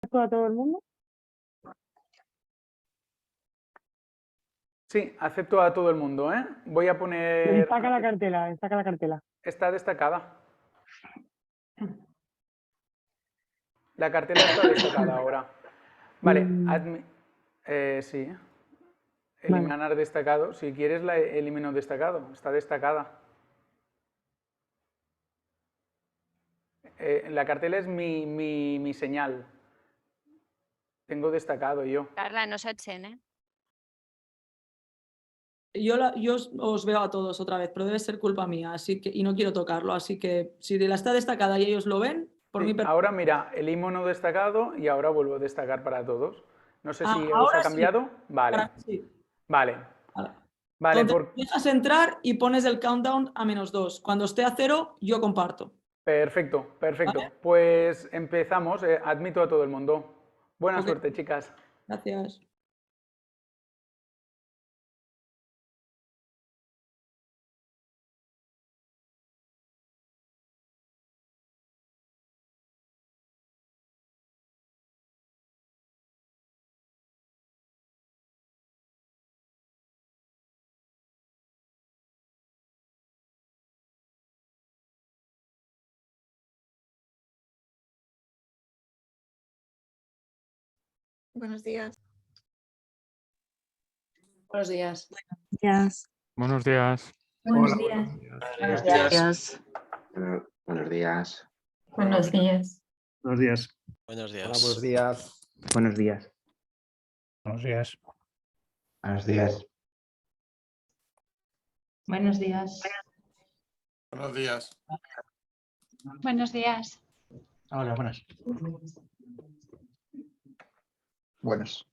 ¿Acepto a todo el mundo? Sí, acepto a todo el mundo, ¿eh? Voy a poner... Destaca la cartela, destaca la cartela. Está destacada. La cartela está destacada ahora. Vale, sí. Eliminar destacado. Si quieres la elimino destacado. Está destacada. La cartela es mi señal. Tengo destacado yo. Carla, no se echen, ¿eh? Yo os veo a todos otra vez, pero debe ser culpa mía, así que, y no quiero tocarlo, así que si la está destacada y ellos lo ven, por Sí, mí... ahora mira, elimino destacado y ahora vuelvo a destacar para todos. No sé si os ahora ha cambiado. Sí. Vale. Sí. Vale. Vale. Entonces, dejas entrar y pones el countdown a -2. Cuando esté a 0, yo comparto. Perfecto, perfecto. ¿Vale? Pues empezamos. Admito a todo el mundo. Buena suerte, chicas. Gracias. Buenos días. Buenos días. Buenos días. Buenos días. Buenos días. Buenos días. Buenos días. Buenos días. Buenos días. Hola, buenos días. Buenos días. Buenos días. Buenos días. Buenos días. Buenos días. Buenos días. Hola, buenas. Buenos.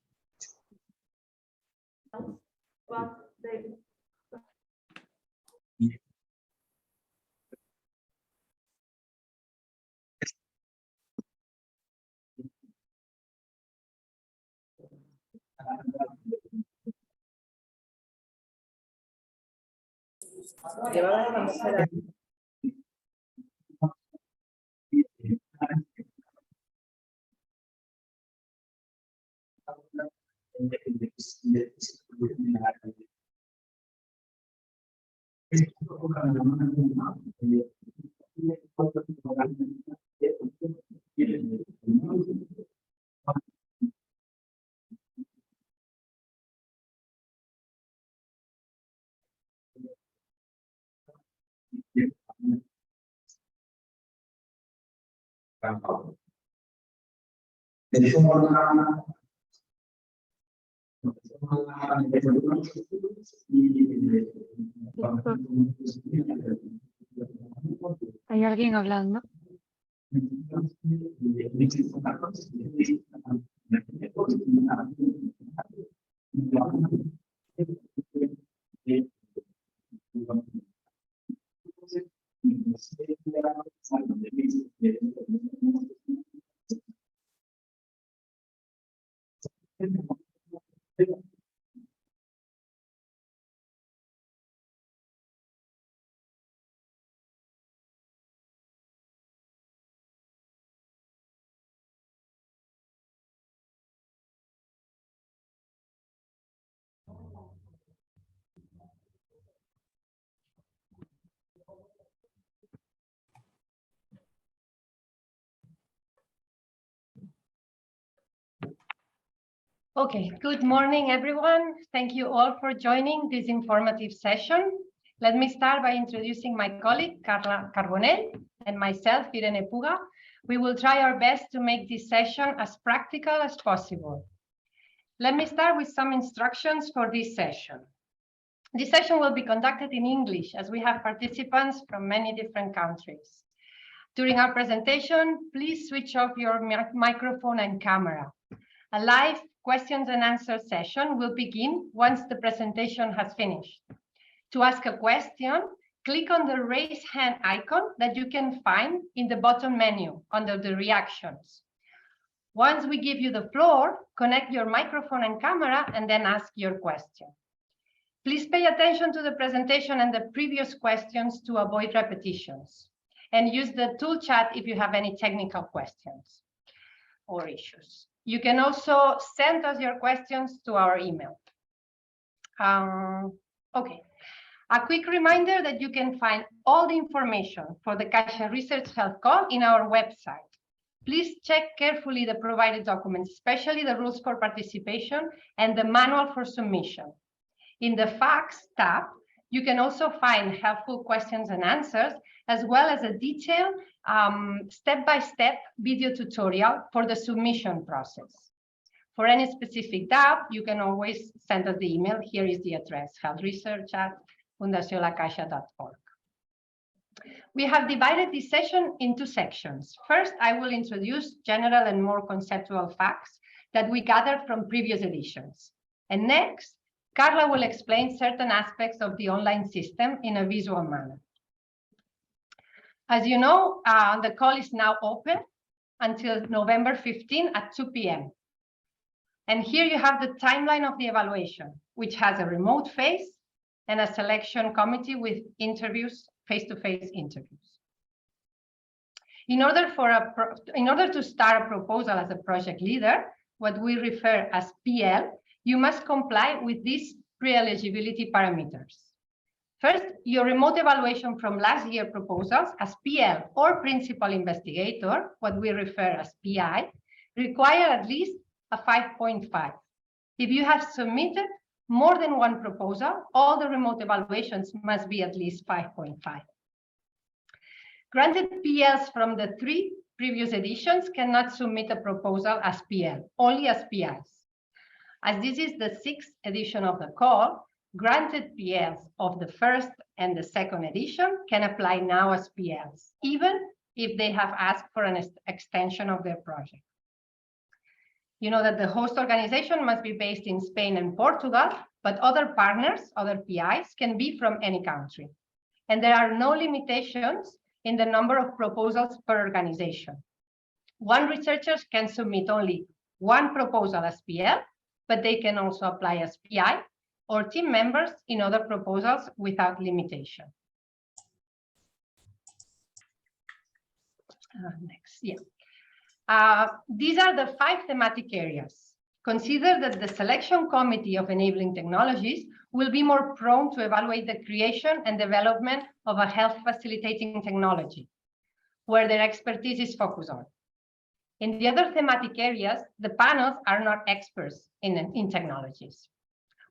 ¿Hay alguien hablando? Okay, good morning, everyone. Thank you all for joining this informative session. Let me start by introducing my colleague, Carla Carbonell, and myself, Irene Puga. We will try our best to make this session as practical as possible. Let me start with some instructions for this session. This session will be conducted in English, as we have participants from many different countries. During our presentation, please switch off your microphone and camera. A live questions and answer session will begin once the presentation has finished. To ask a question, click on the raise hand icon that you can find in the bottom menu under the reactions. Once we give you the floor, connect your microphone and camera and then ask your question. Please pay attention to the presentation and the previous questions to avoid repetitions, and use the tool chat if you have any technical questions. or issues. You can also send us your questions to our email. Okay. A quick reminder that you can find all the information for the CaixaResearch Health Call in our website. Please check carefully the provided documents, especially the rules for participation and the manual for submission. In the Facts tab, you can also find helpful questions and answers, as well as a detailed step-by-step video tutorial for the submission process. For any specific doubt, you can always send us the email. Here is the address, healthresearch@fundacionlacaixa.org. We have divided this session into sections. First, I will introduce general and more conceptual facts that we gathered from previous editions. And next, Carla will explain certain aspects of the online system in a visual manner. As you know, the call is now open until November 15 at 2 p.m. And here you have the timeline of the evaluation, which has a remote phase and a selection committee with interviews, face-to-face interviews. In order to start a proposal as a project leader, what we refer as PL, you must comply with these pre-eligibility parameters. First, your remote evaluation from last year proposals as PL or principal investigator, what we refer as PI, require at least a 5.5. If you have submitted more than one proposal, all the remote evaluations must be at least 5.5. Granted PLs from the 3 previous editions cannot submit a proposal as PL, only as PIs. As this is the 6th edition of the call, granted PLs of the 1st and the 2nd edition can apply now as PLs, even if they have asked for an extension of their project. You know that the host organization must be based in Spain and Portugal, but other partners, other PIs, can be from any country. And there are no limitations in the number of proposals per organization. One researcher can submit only one proposal as PL, but they can also apply as PI or team members in other proposals without limitation. Next, yeah. These are the 5 thematic areas. Consider that the selection committee of enabling technologies will be more prone to evaluate the creation and development of a health facilitating technology, where their expertise is focused on. In the other thematic areas, the panels are not experts in technologies.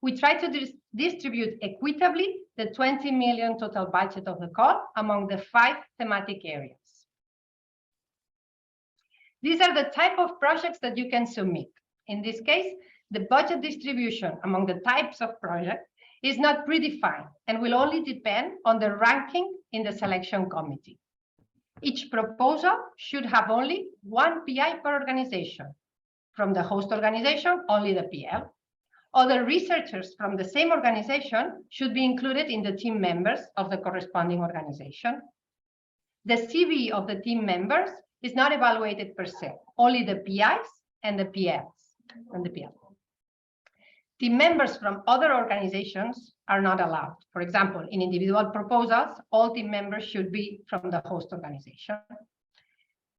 We try to distribute equitably the 20 million total budget of the call among the 5 thematic areas. These are the type of projects that you can submit. In this case, the budget distribution among the types of project is not predefined and will only depend on the ranking in the selection committee. Each proposal should have only one PI per organization. From the host organization, only the PL. Other researchers from the same organization should be included in the team members of the corresponding organization. The CV of the team members is not evaluated per se, only the PIs and the PLs. Team members from other organizations are not allowed. For example, in individual proposals, all team members should be from the host organization.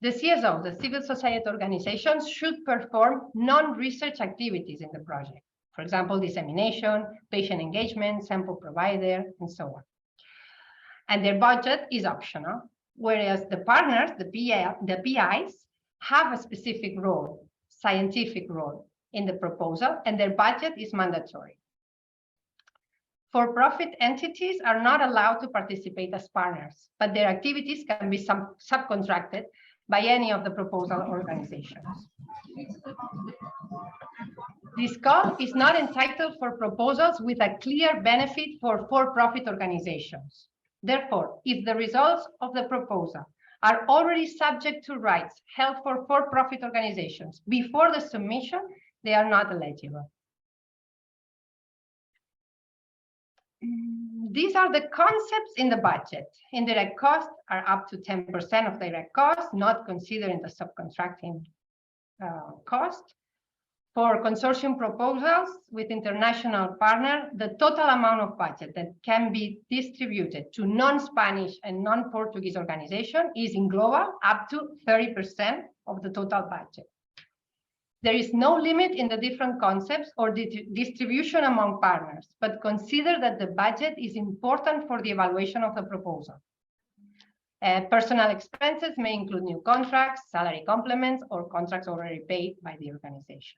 The CSO, the civil society organizations, should perform non-research activities in the project. For example, dissemination, patient engagement, sample provider, and so on. And their budget is optional, whereas the partners, the PIs, have a specific role, scientific role in the proposal, and their budget is mandatory. For-profit entities are not allowed to participate as partners, but their activities can be subcontracted by any of the proposal organizations. This call is not entitled for proposals with a clear benefit for for-profit organizations. Therefore, if the results of the proposal are already subject to rights held for for-profit organizations before the submission, they are not eligible. These are the concepts in the budget. Indirect costs are up to 10% of direct costs, not considering the subcontracting cost. For consortium proposals with international partner, the total amount of budget that can be distributed to non-Spanish and non-Portuguese organizations is in global up to 30% of the total budget. There is no limit in the different concepts or distribution among partners, but consider that the budget is important for the evaluation of the proposal. Personal expenses may include new contracts, salary complements, or contracts already paid by the organization.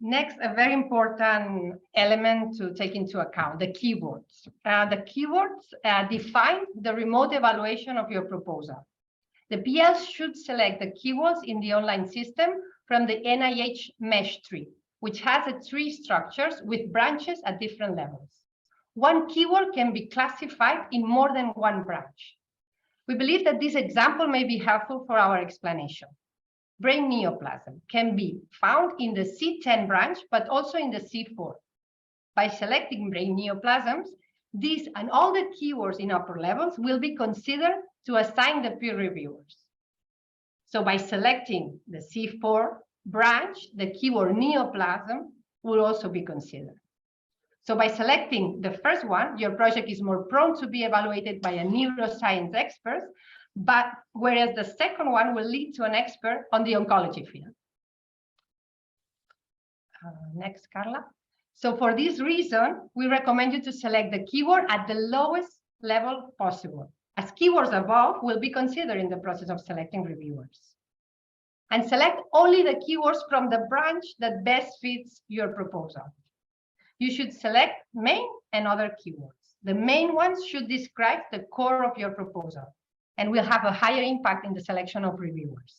Next, a very important element to take into account, the keywords. The keywords define the remote evaluation of your proposal. The PLs should select the keywords in the online system from the NIH mesh tree, which has a tree structures with branches at different levels. One keyword can be classified in more than one branch. We believe that this example may be helpful for our explanation. Brain neoplasm can be found in the C10 branch, but also in the C4. By selecting brain neoplasms, these and all the keywords in upper levels will be considered to assign the peer reviewers. So by selecting the C4 branch, the keyword neoplasm will also be considered. So by selecting the first one, your project is more prone to be evaluated by a neuroscience expert, but whereas the second one will lead to an expert on the oncology field. Next, Carla. So for this reason, we recommend you to select the keyword at the lowest level possible, as keywords above will be considered in the process of selecting reviewers. And select only the keywords from the branch that best fits your proposal. You should select main and other keywords. The main ones should describe the core of your proposal and will have a higher impact in the selection of reviewers.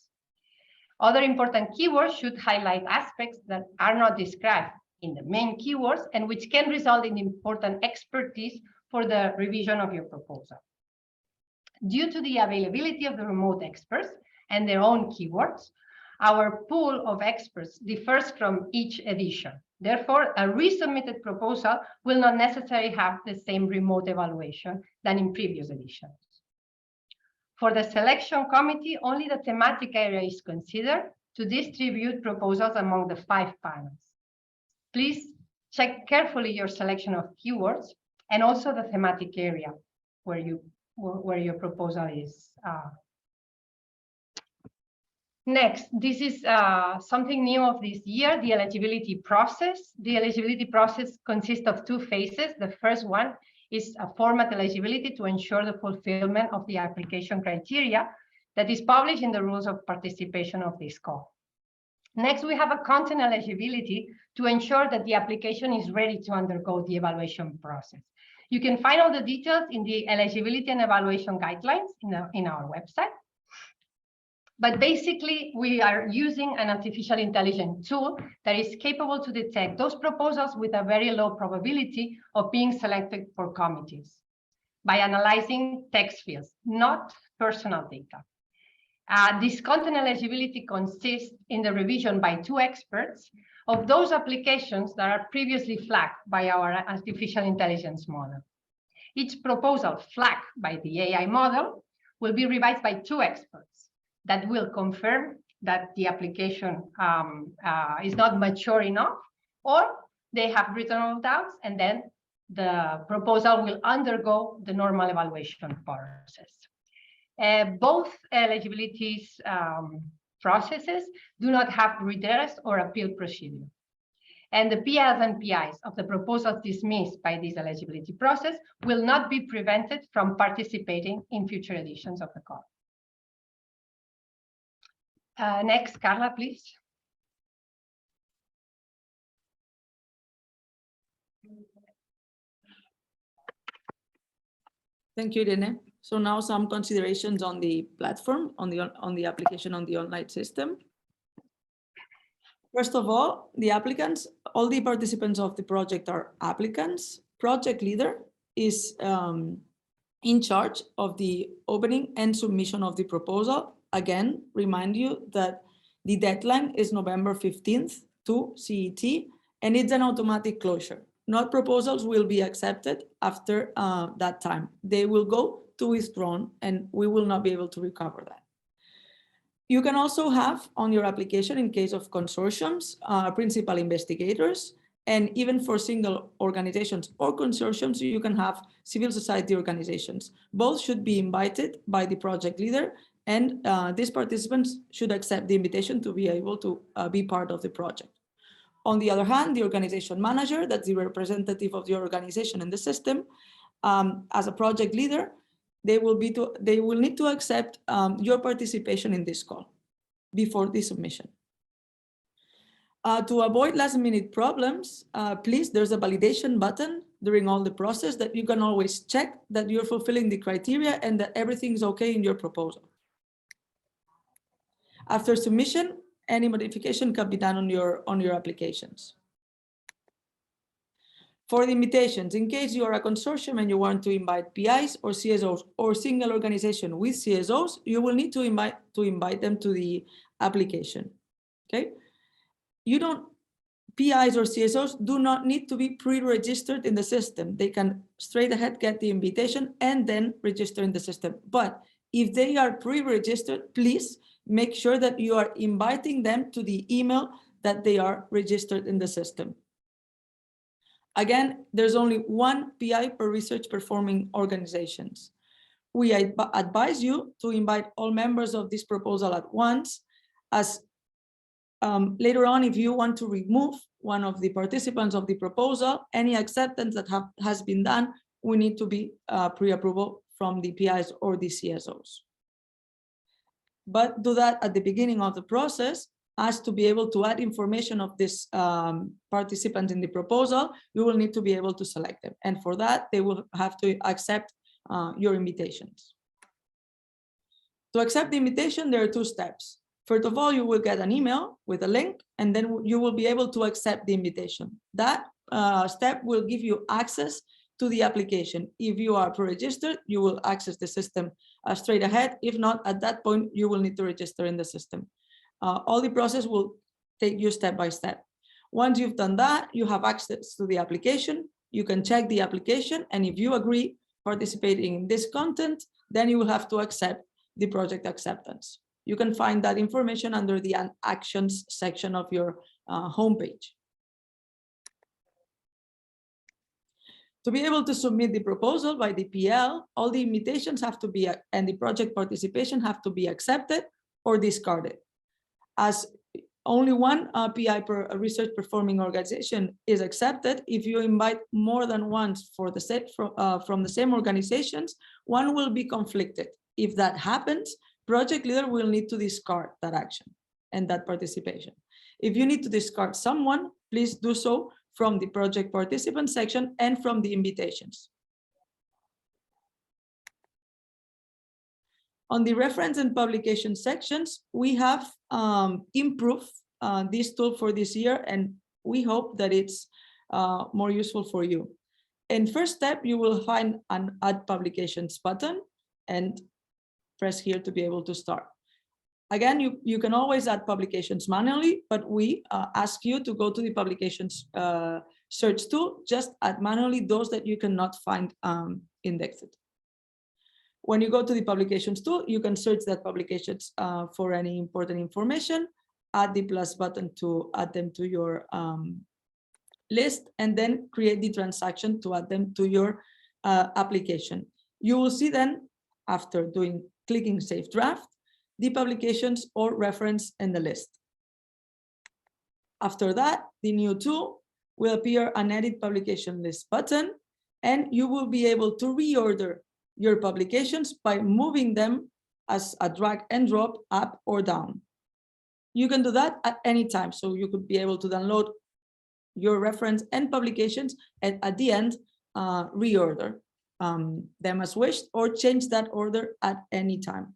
Other important keywords should highlight aspects that are not described in the main keywords and which can result in important expertise for the revision of your proposal. Due to the availability of the remote experts and their own keywords, our pool of experts differs from each edition. Therefore, a resubmitted proposal will not necessarily have the same remote evaluation than in previous editions. For the selection committee, only the thematic area is considered to distribute proposals among the 5 panels. Please check carefully your selection of keywords and also the thematic area where your proposal is. Next, this is something new of this year, the eligibility process. The eligibility process consists of 2 phases. The first one is a format eligibility to ensure the fulfillment of the application criteria that is published in the rules of participation of this call. Next, we have a content eligibility to ensure that the application is ready to undergo the evaluation process. You can find all the details in the eligibility and evaluation guidelines in our website. But basically, we are using an artificial intelligence tool that is capable to detect those proposals with a very low probability of being selected for committees by analyzing text fields, not personal data. This content eligibility consists in the revision by 2 experts of those applications that are previously flagged by our artificial intelligence model. Each proposal flagged by the AI model will be revised by 2 experts that will confirm that the application is not mature enough, or they have reasonable doubts, and then the proposal will undergo the normal evaluation process. Both eligibility processes do not have redress or appeal procedure. And the PLs and PIs of the proposals dismissed by this eligibility process will not be prevented from participating in future editions of the call. Next, Carla, please. Thank you, Irene. So now some considerations on the platform, on the application on the online system. First of all, the applicants, all the participants of the project are applicants. Project leader is in charge of the opening and submission of the proposal. Again, remind you that the deadline is November 15th to CET, and it's an automatic closure. Not proposals will be accepted after that time. They will go to withdrawn, and we will not be able to recover that. You can also have on your application, in case of consortiums, principal investigators, and even for single organizations or consortiums, you can have civil society organizations. Both should be invited by the project leader And these participants should accept the invitation to be able to be part of the project. On the other hand, the organization manager, that's the representative of the organization in the system, as a project leader, they will need to accept your participation in this call before the submission. To avoid last-minute problems, please, there's a validation button during all the process that you can always check that you're fulfilling the criteria and that everything's okay in your proposal. After submission, any modification can be done on your applications. For the invitations, in case you are a consortium and you want to invite PIs or CSOs or single organization with CSOs, you will need to invite them to the application. Okay, PIs or CSOs do not need to be pre-registered in the system. They can straight ahead get the invitation and then register in the system. But if they are pre-registered, please make sure that you are inviting them to the email that they are registered in the system. Again, there's only one PI per research performing organizations. We advise you to invite all members of this proposal at once, as later on, if you want to remove one of the participants of the proposal, any acceptance that has been done, we need to be pre-approval from the PIs or the CSOs. But do that at the beginning of the process, as to be able to add information of this participant in the proposal, you will need to be able to select them. And for that, they will have to accept your invitations. To accept the invitation, there are two steps. First of all, you will get an email with a link, and then you will be able to accept the invitation. That step will give you access to the application. If you are pre-registered, you will access the system straight ahead. If not, at that point, you will need to register in the system. All the process will take you step by step. Once you've done that, you have access to the application. You can check the application, and if you agree participating in this content, then you will have to accept the project acceptance. You can find that information under the actions section of your homepage. To be able to submit the proposal by the PL, all the invitations have to be, and the project participation have to be accepted or discarded. As only one PI per research performing organization is accepted, if you invite more than once for the set from the same organizations, one will be conflicted. If that happens, project leader will need to discard that action and that participation. If you need to discard someone, please do so from the project participant section and from the invitations. On the reference and publication sections, we have improved this tool for this year, and we hope that it's more useful for you. In first step, you will find an Add Publications button and press here to be able to start. Again, you can always add publications manually, but we ask you to go to the publications search tool, just add manually those that you cannot find indexed. When you go to the publications tool, you can search that publications for any important information, add the plus button to add them to your list, and then create the transaction to add them to your application. You will see then, after clicking Save Draft, the publications or reference in the list. After that, the new tool will appear an Edit Publication List button, and you will be able to reorder your publications by moving them as a drag and drop up or down. You can do that at any time, so you could be able to download your reference and publications, and at the end, reorder them as wished or change that order at any time.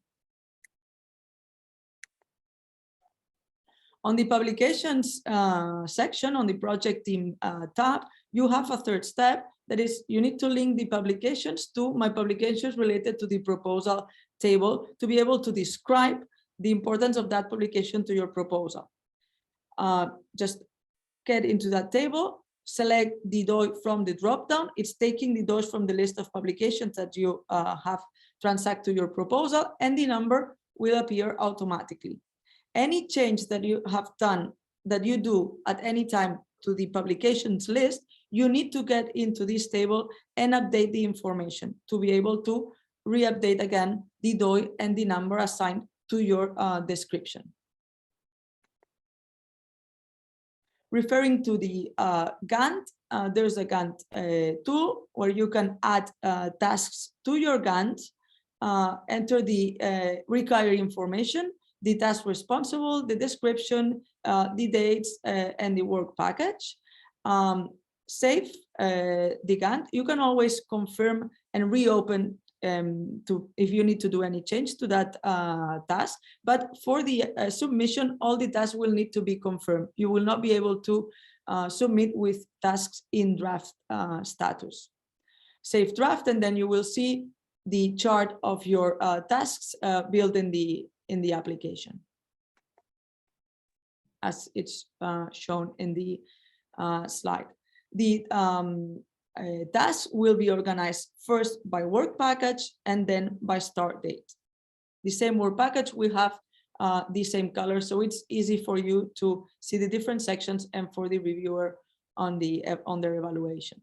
On the publications section, on the project team tab, you have a third step. That is, you need to link the publications to my publications related to the proposal table to be able to describe the importance of that publication to your proposal. Just get into that table, select the DOI from the dropdown. It's taking the DOIs from the list of publications that you have transacted to your proposal, and the number will appear automatically. Any change that you have done, that you do at any time to the publications list, you need to get into this table and update the information to be able to re-update again the DOI and the number assigned to your description. Referring to the Gantt, there's a Gantt tool where you can add tasks to your Gantt, enter the required information, the task responsible, the description, the dates, and the work package. Save the Gantt. You can always confirm and reopen if you need to do any change to that task. But for the submission, all the tasks will need to be confirmed. You will not be able to submit with tasks in draft status. Save draft, and then you will see the chart of your tasks built in the application, as it's shown in the slide. The tasks will be organized first by work package and then by start date. The same work package will have the same color, so it's easy for you to see the different sections and for the reviewer on their evaluation.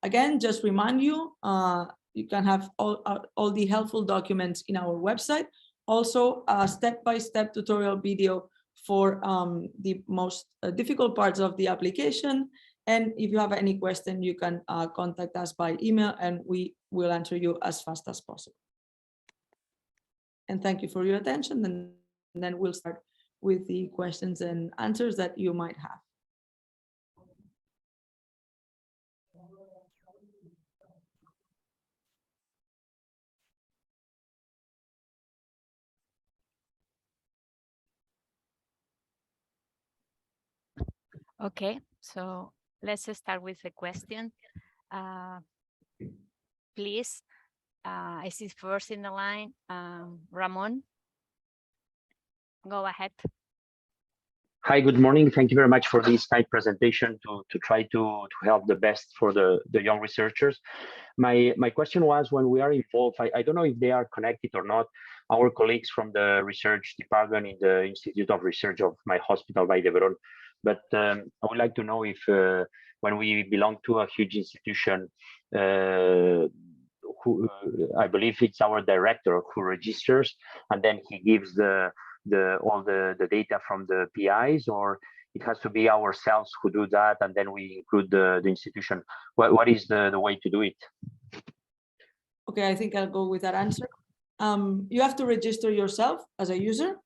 Again, just remind you, you can have all the helpful documents in our website. Also, a step-by-step tutorial video for the most difficult parts of the application. And if you have any question, you can contact us by email and we will answer you as fast as possible. And thank you for your attention. And then we'll start with the questions and answers that you might have. Okay, so let's start with the question. Please, I see first in the line, Ramon. Go ahead. Hi, good morning. Thank you very much for this nice presentation to try to help the best for the young researchers. My question was, when we are involved, I don't know if they are connected or not, our colleagues from the research department in the Institute of Research of my hospital, Vall d'Hebron. But I would like to know if when we belong to a huge institution, who I believe it's our director who registers, and then he gives all the data from the PIs, or it has to be ourselves who do that, and then we include the institution. What is the way to do it? Okay, I think I'll go with that answer. You have to register yourself as a user.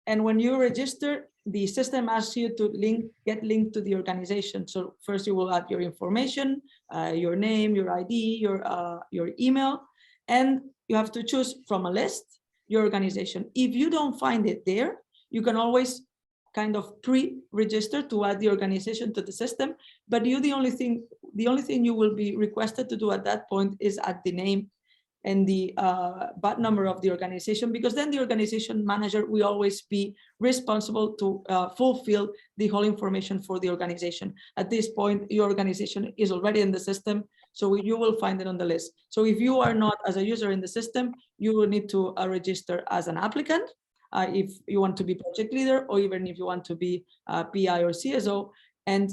And when you register, the system asks you to get linked to the organization. So first you will add your information, your name, your ID, your email, and you have to choose from a list your organization. If you don't find it there, you can always kind of pre-register to add the organization to the system. But the only thing you will be requested to do at that point is add the name and the BAT number of the organization, because then the organization manager will always be responsible to fulfill the whole information for the organization. At this point, your organization is already in the system, so you will find it on the list. So if you are not as a user in the system, you will need to register as an applicant if you want to be project leader, or even if you want to be PI or CSO, and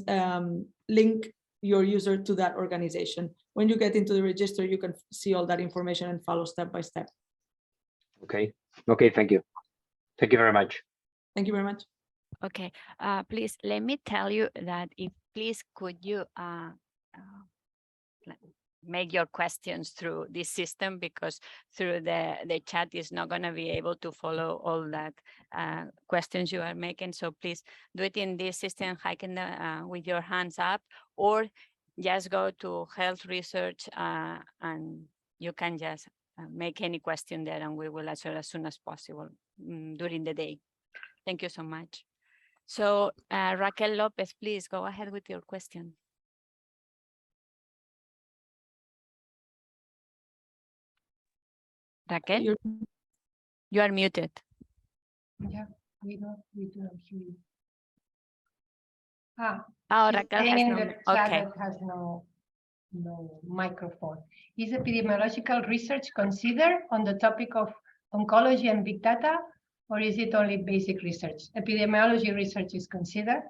link your user to that organization. When you get into the register, you can see all that information and follow step by step. Okay, thank you. Thank you very much. Thank you very much. Okay, please let me tell you that could you make your questions through this system, because through the chat is not going to be able to follow all that questions you are making. So please do it in this system, with your hands up, or just go to health research and you can just make any question there and we will answer as soon as possible during the day. Thank you so much. So Raquel Lopez, please go ahead with your question. Raquel, you are muted. Yeah, we don't hear you. Raquel has in no, the chat that has no microphone. Is epidemiological research considered on the topic of oncology and big data, or is it only basic research? Epidemiology research is considered.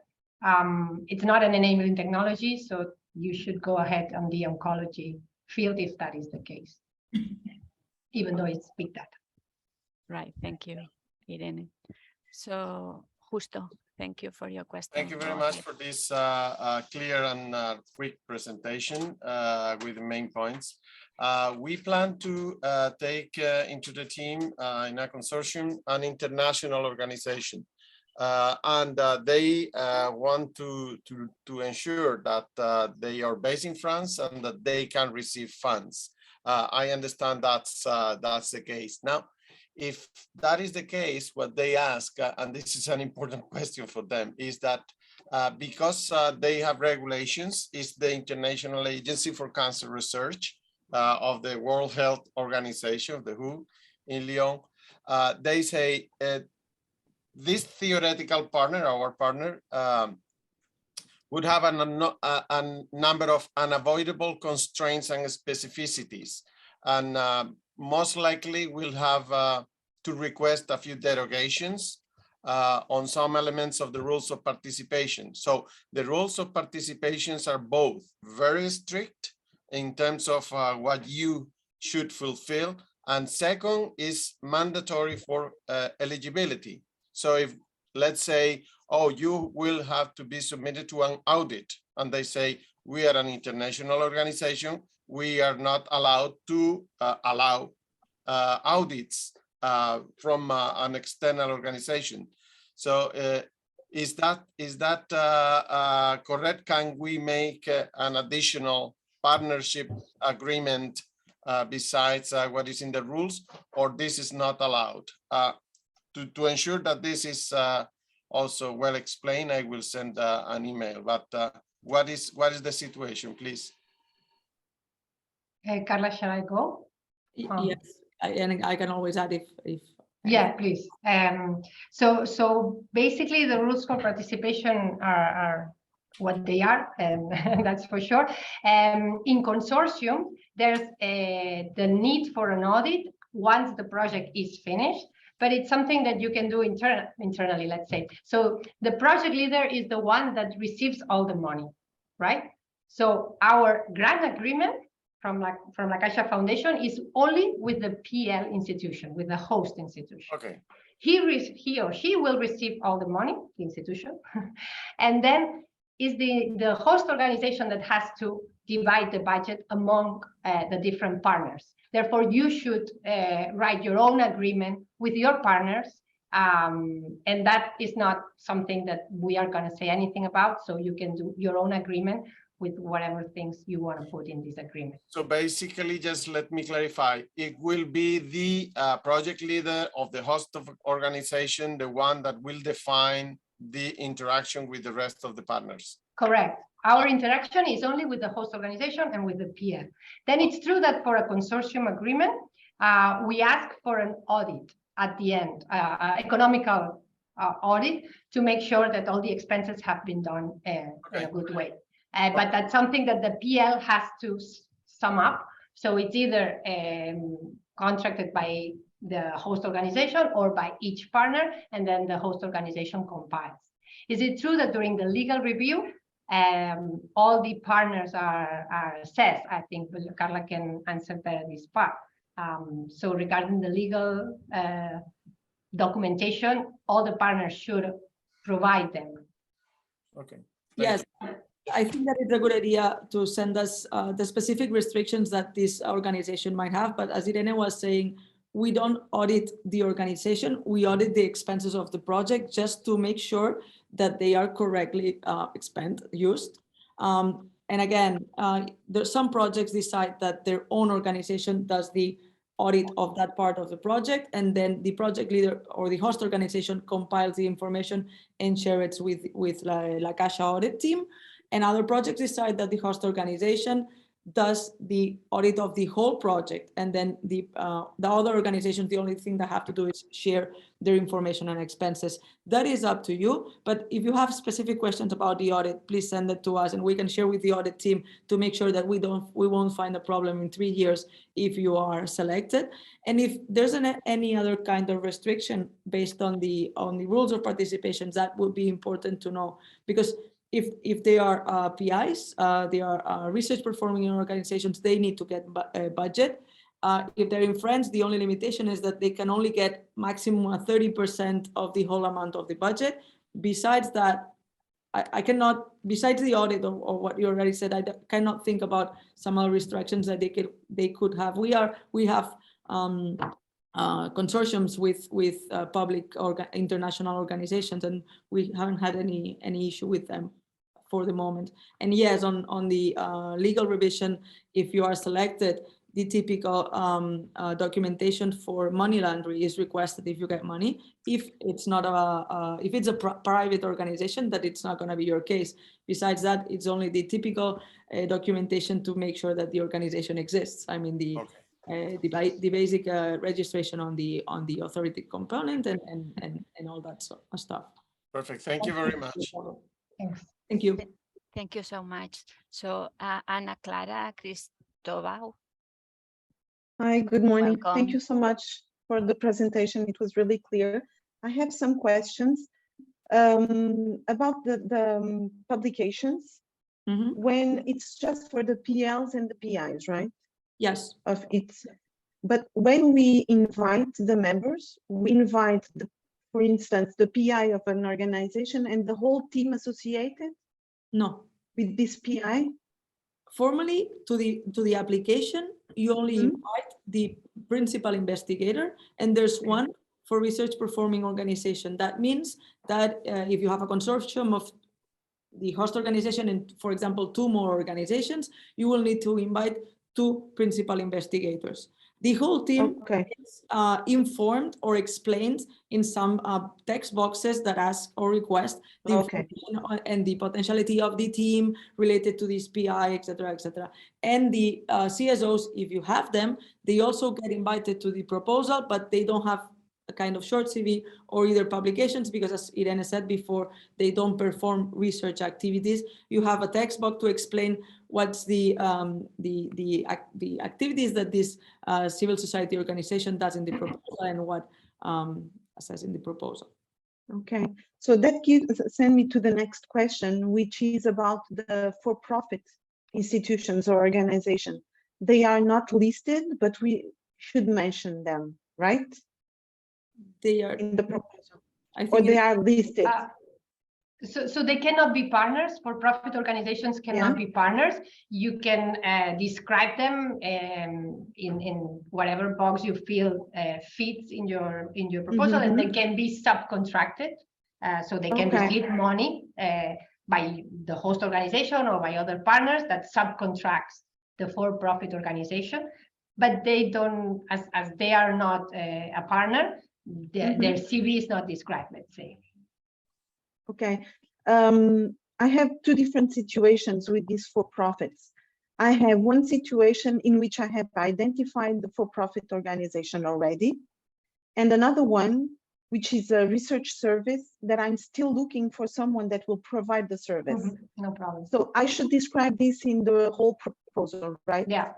It's not an enabling technology, so you should go ahead on the oncology field if that is the case, even though it's big data. Right, thank you, Irene. So, Justo, thank you for your question. Thank you very Go much ahead. for this clear and quick presentation with the main points. We plan to take into the team in a consortium an international organization. They want to ensure that they are based in France and that they can receive funds. I understand that's the case. Now, if that is the case, what they ask, and this is an important question for them, is that because they have regulations, is the International Agency for Cancer Research of the World Health Organization, the WHO, in Lyon, they say this theoretical partner, our partner, would have a number of unavoidable constraints and specificities, and most likely will have to request a few derogations on some elements of the rules of participation. So the rules of participations are both very strict in terms of what you should fulfill, and second is mandatory for eligibility. So if, let's say, oh, you will have to be submitted to an audit, and they say, we are an international organization, we are not allowed to allow audits from an external organization. So is that correct? Can we make an additional partnership agreement besides what is in the rules, or this is not allowed? To ensure that this is also well explained, I will send an email. But what is the situation, please? Carla, shall I go? Yes, and I can always add if. Yeah, please. So basically, the rules for participation are what they are, and that's for sure. In consortium, there's the need for an audit once the project is finished, but it's something that you can do internally, let's say. So the project leader is the one that receives all the money, right? So our grant agreement from La Caixa Foundation is only with the PL institution, with the host institution. Okay. He or she will receive all the money, the institution, and then is the host organization that has to divide the budget among the different partners. Therefore, you should write your own agreement with your partners, and that is not something that we are going to say anything about, so you can do your own agreement with whatever things you want to put in this agreement. So basically, just let me clarify, it will be the project leader of the host of organization, the one that will define the interaction with the rest of the partners. Correct. Our interaction is only with the host organization and with the PL. Then it's true that for a consortium agreement, we ask for an audit at the end, economical audit, to make sure that all the expenses have been done in a good way. But that's something that the PL has to sum up. So it's either contracted by the host organization or by each partner, and then the host organization compiles. Is it true that during the legal review, all the partners are assessed? I think Carla can answer better this part. So regarding the legal documentation, all the partners should provide them. Okay. Yes. I think that it's a good idea to send us the specific restrictions that this organization might have. But as Irene was saying, we don't audit the organization. We audit the expenses of the project just to make sure that they are correctly used. And again, some projects decide that their own organization does the audit of that part of the project, and then the project leader or the host organization compiles the information and shares it with La Caixa audit team. And other projects decide that the host organization does the audit of the whole project, and then the other organizations, the only thing they have to do is share their information and expenses. That is up to you. But if you have specific questions about the audit, please send it to us, and we can share with the audit team to make sure that we won't find a problem in 3 years if you are selected. And if there's any other kind of restriction based on the rules of participation, that would be important to know, because if they are PIs, they are research performing organizations, they need to get a budget. If they're in France, the only limitation is that they can only get maximum 30% of the whole amount of the budget. Besides that, I cannot, besides the audit or what you already said, I cannot think about some other restrictions that they could have. We have consortiums with public or international organizations, and we haven't had any issue with them for the moment. And yes, on the legal revision, if you are selected, the typical documentation for money laundering is requested if you get money. If it's not if it's a private organization, that it's not going to be your case. Besides that, it's only the typical documentation to make sure that the organization exists. I mean, the basic registration on the authority component and all that sort of stuff. Perfect. Thank you very much. Thanks. Thank you. Thank you so much. So Ana Clara Cristobal. Hi, good morning. Welcome. Thank you so much for the presentation. It was really clear. I have some questions about the publications. When it's just for the PLs and the PIs, right? Yes. Of it. But when we invite the members, we invite, for instance, the PI of an organization and the whole team associated? No. With this PI? Formally, to the application, you only invite the principal investigator, and there's one for research performing organization. That means that if you have a consortium of the host organization and, for example, 2 more organizations, you will need to invite 2 principal investigators. The whole team is informed or explained in some text boxes that ask or request the information and the potentiality of the team related to this PI, etc., etc. And the CSOs, if you have them, they also get invited to the proposal, but they don't have a kind of short CV or either publications, because as Irene said before, they don't perform research activities. You have a text box to explain what's the activities that this civil society organization does in the proposal and what says in the proposal. Okay, so that send me to the next question, which is about the for-profit institutions or organizations. They are not listed, but we should mention them, right? They are in the proposal, or they are listed. So they cannot be partners. For-profit organizations cannot be partners. You can describe them in whatever box you feel fits in your proposal, and they can be subcontracted. So they can receive money by the host organization or by other partners that subcontracts the for-profit organization, but they don't, as they are not a partner, their CV is not described, let's say. Okay, I have 2 different situations with these for-profits. I have one situation in which I have identified the for-profit organization already, and another one, which is a research service that I'm still looking for someone that will provide the service. No problem. So I should describe this in the whole proposal, right? Yeah.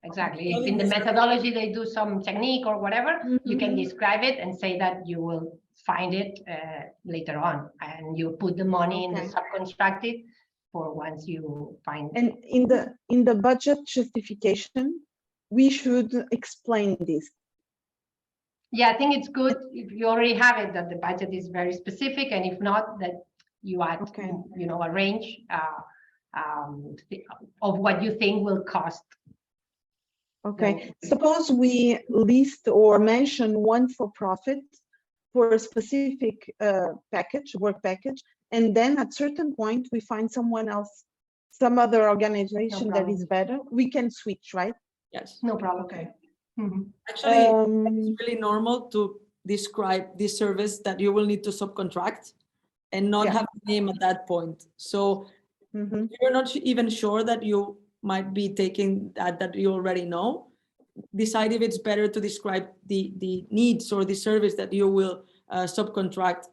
Exactly. If in the methodology they do some technique or whatever, you can describe it and say that you will find it later on, and you put the money in the subcontracted for once you find it. And in the budget justification, we should explain this. Yeah, I think it's good if you already have it, that the budget is very specific, and if not, that you add, you know, a range of what you think will cost. Okay, suppose we list or mention one for-profit for a specific work package, and then at certain point we find someone else, some other organization that is better, we can switch, right? Yes. No problem. Okay. Actually, it's really normal to describe this service that you will need to subcontract and not have a name at that point. So you're not even sure that you might be taking that you already know. Decide if it's better to describe the needs or the service that you will subcontract.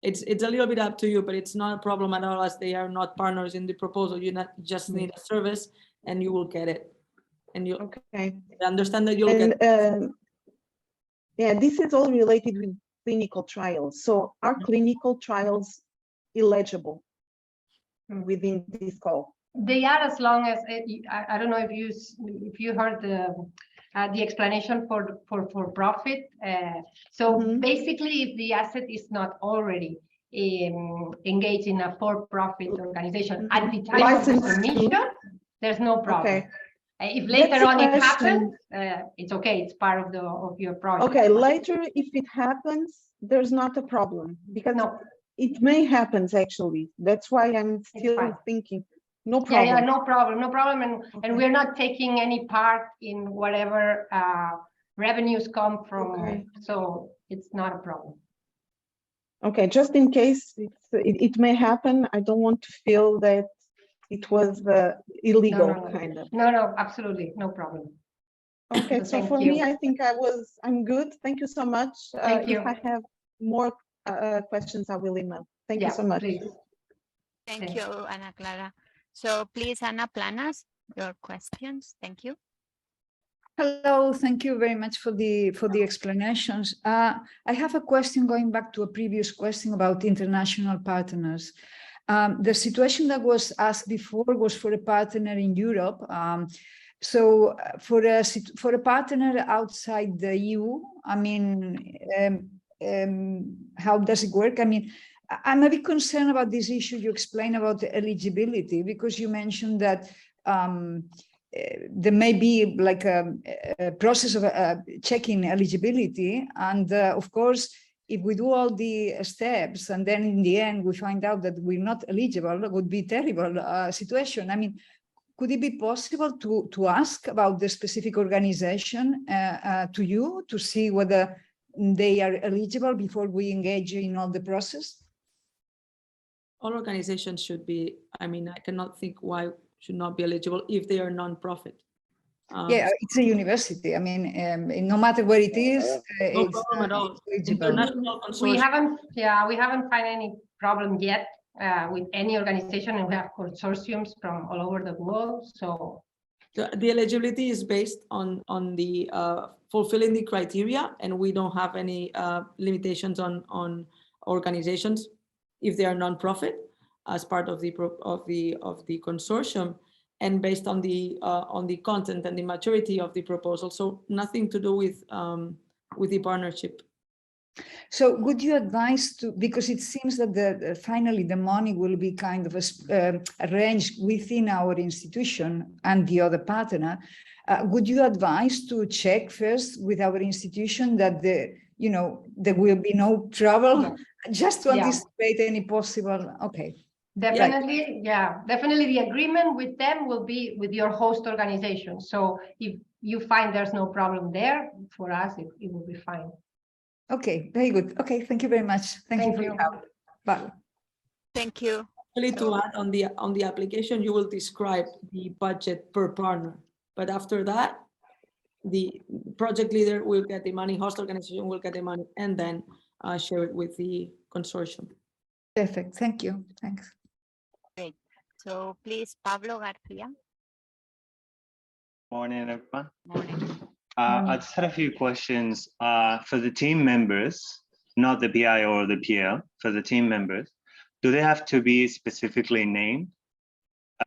It's a little bit up to you, but it's not a problem at all, as they are not partners in the proposal. You just need a service and you will get it. And you understand that you'll get it. Yeah, this is all related with clinical trials. So are clinical trials eligible within this call? They are, as long as I don't know if you heard the explanation for profit. So basically, if the asset is not already engaged in a for-profit organization at the time of the submission, there's no problem. Okay. If later on it happens, it's okay. It's part of your project. Okay, later if it happens, there's not a problem, because it may happen actually. That's why I'm still thinking. No problem. Yeah, no problem. And we're not taking any part in whatever revenues come from. So it's not a problem. Okay, just in case it may happen, I don't want to feel that it was illegal, kind of. No, absolutely, no problem. Okay, so for me, I think I'm good. Thank you so much. Thank you. If I have more questions, I will email. Thank you so much. Please. Thank you, Ana Clara. So please, Ana Planas, your questions. Thank you. Hello, thank you very much for the explanations. I have a question going back to a previous question about international partners. The situation that was asked before was for a partner in Europe. So for a partner outside the EU, I mean, how does it work? I mean, I'm a bit concerned about this issue you explained about the eligibility, because you mentioned that there may be like a process of checking eligibility. And of course, if we do all the steps and then in the end we find out that we're not eligible, it would be a terrible situation. I mean, could it be possible to ask about the specific organization to you to see whether they are eligible before we engage in all the process? All organizations should be, I mean, I cannot think why should not be eligible if they are non-profit. Yeah, it's a university. I mean, no matter where it is, no problem at all. International we haven't found any problem yet with any organization, and we have consortiums from all over the world. So the eligibility is based on the fulfilling the criteria, and we don't have any limitations on organizations if they are non-profit as part of the consortium, and based on the content and the maturity of the proposal. So nothing to do with the partnership. So would you advise to, because it seems that finally the money will be kind of arranged within our institution and the other partner, would you advise to check first with our institution that there will be no trouble, just to anticipate any possible, okay. Definitely, definitely the agreement with them will be with your host organization. So if you find there's no problem there, for us, it will be fine. Okay, very good. Okay, thank you very much. Thank you for your help. Bye. Thank you. Actually, to add on the application, you will describe the budget per partner. But after that, the project leader will get the money, host organization will get the money, and then share it with the consortium. Perfect. Thank you. Thanks. Great. So please, Pablo Garcia. Morning, everyone. Morning. I just had a few questions for the team members, not the PI or the PL, for the team members. Do they have to be specifically named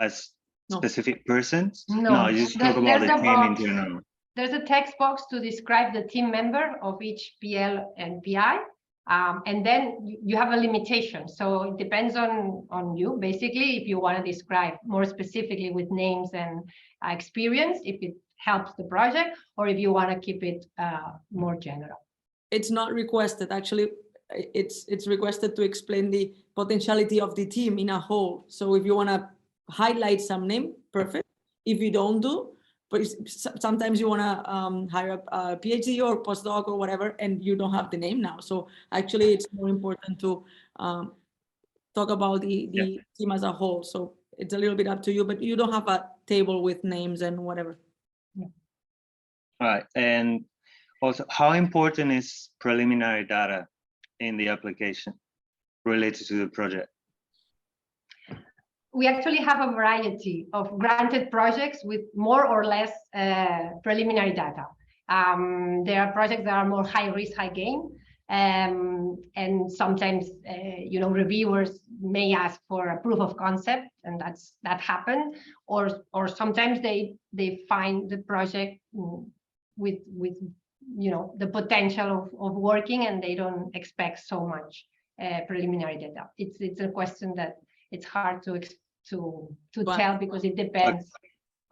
as specific persons? No, you just talk about the team in general. There's a text box to describe the team member of each PL and PI. And then you have a limitation. So it depends on you, basically, if you want to describe more specifically with names and experience, if it helps the project, or if you want to keep it more general. It's not requested. Actually, it's requested to explain the potentiality of the team in a whole. So if you want to highlight some name, perfect. If you don't do, but sometimes you want to hire a PhD or postdoc or whatever, and you don't have the name now. So actually, it's more important to talk about the team as a whole. So it's a little bit up to you, but you don't have a table with names and whatever. All right. And also, how important is preliminary data in the application related to the project? We actually have a variety of granted projects with more or less preliminary data. There are projects that are more high risk, high gain. And sometimes, reviewers may ask for a proof of concept, and that happened. Or sometimes they find the project with the potential of working, and they don't expect so much preliminary data. It's a question that it's hard to tell, because it depends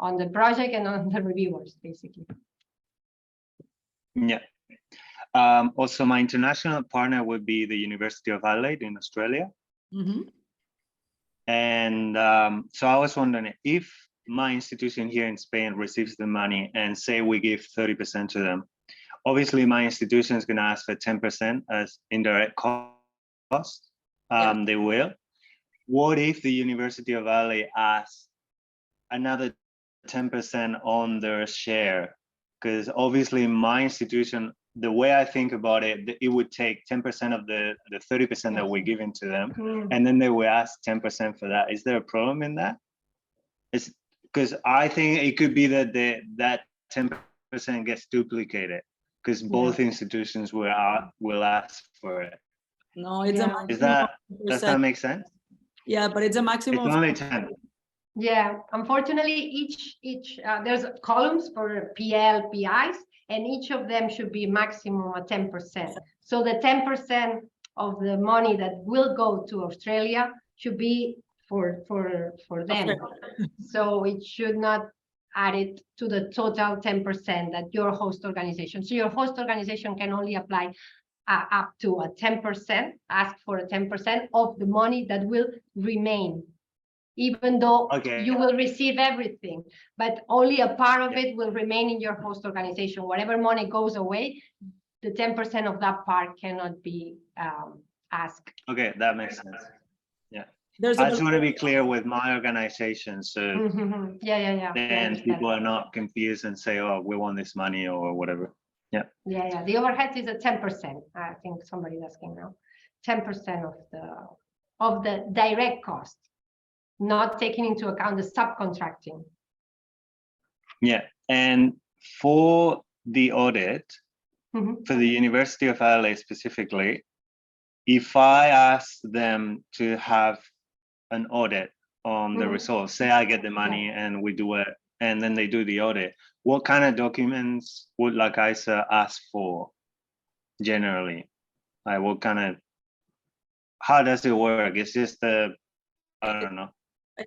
on the project and on the reviewers, basically. Yeah. Also, my international partner would be the University of Adelaide in Australia. Mm-hmm. And so I was wondering, if my institution here in Spain receives the money and say we give 30% to them, obviously my institution is going to ask for 10% as indirect cost. They will. What if the University of Adelaide asks another 10% on their share? Because obviously my institution, the way I think about it, it would take 10% of the 30% that we're giving to them, and then they will ask 10% for that. Is there a problem in that? It's because I think it could be that that 10% gets duplicated, because both institutions will ask for it. No, it's a Is maximum. does that make sense? Yeah, but it's a maximum. It's only 10. Yeah, unfortunately, each there's columns for PL, PIs, and each of them should be maximum at 10%. So the 10% of the money that will go to Australia should be for them. So it should not add it to the total 10% that your host organization. So your host organization can only apply up to a 10%, ask for a 10% of the money that will remain, even though you will receive everything, but only a part of it will remain in your host organization. Whatever money goes away, the 10% of that part cannot be asked. Okay, that makes sense. Yeah. I just want to be clear with my organization, so yeah. then people are not confused and say, oh, we want this money or whatever. Yeah. The overhead is at 10%. I think somebody's asking now. 10% of the direct cost, not taking into account the subcontracting. Yeah, and for the audit, for the University of Adelaide specifically, if I ask them to have an audit on the results, say I get the money and we do it, and then they do the audit, what kind of documents would La Caixa ask for generally? Like what kind of, how does it work? It's just I don't know,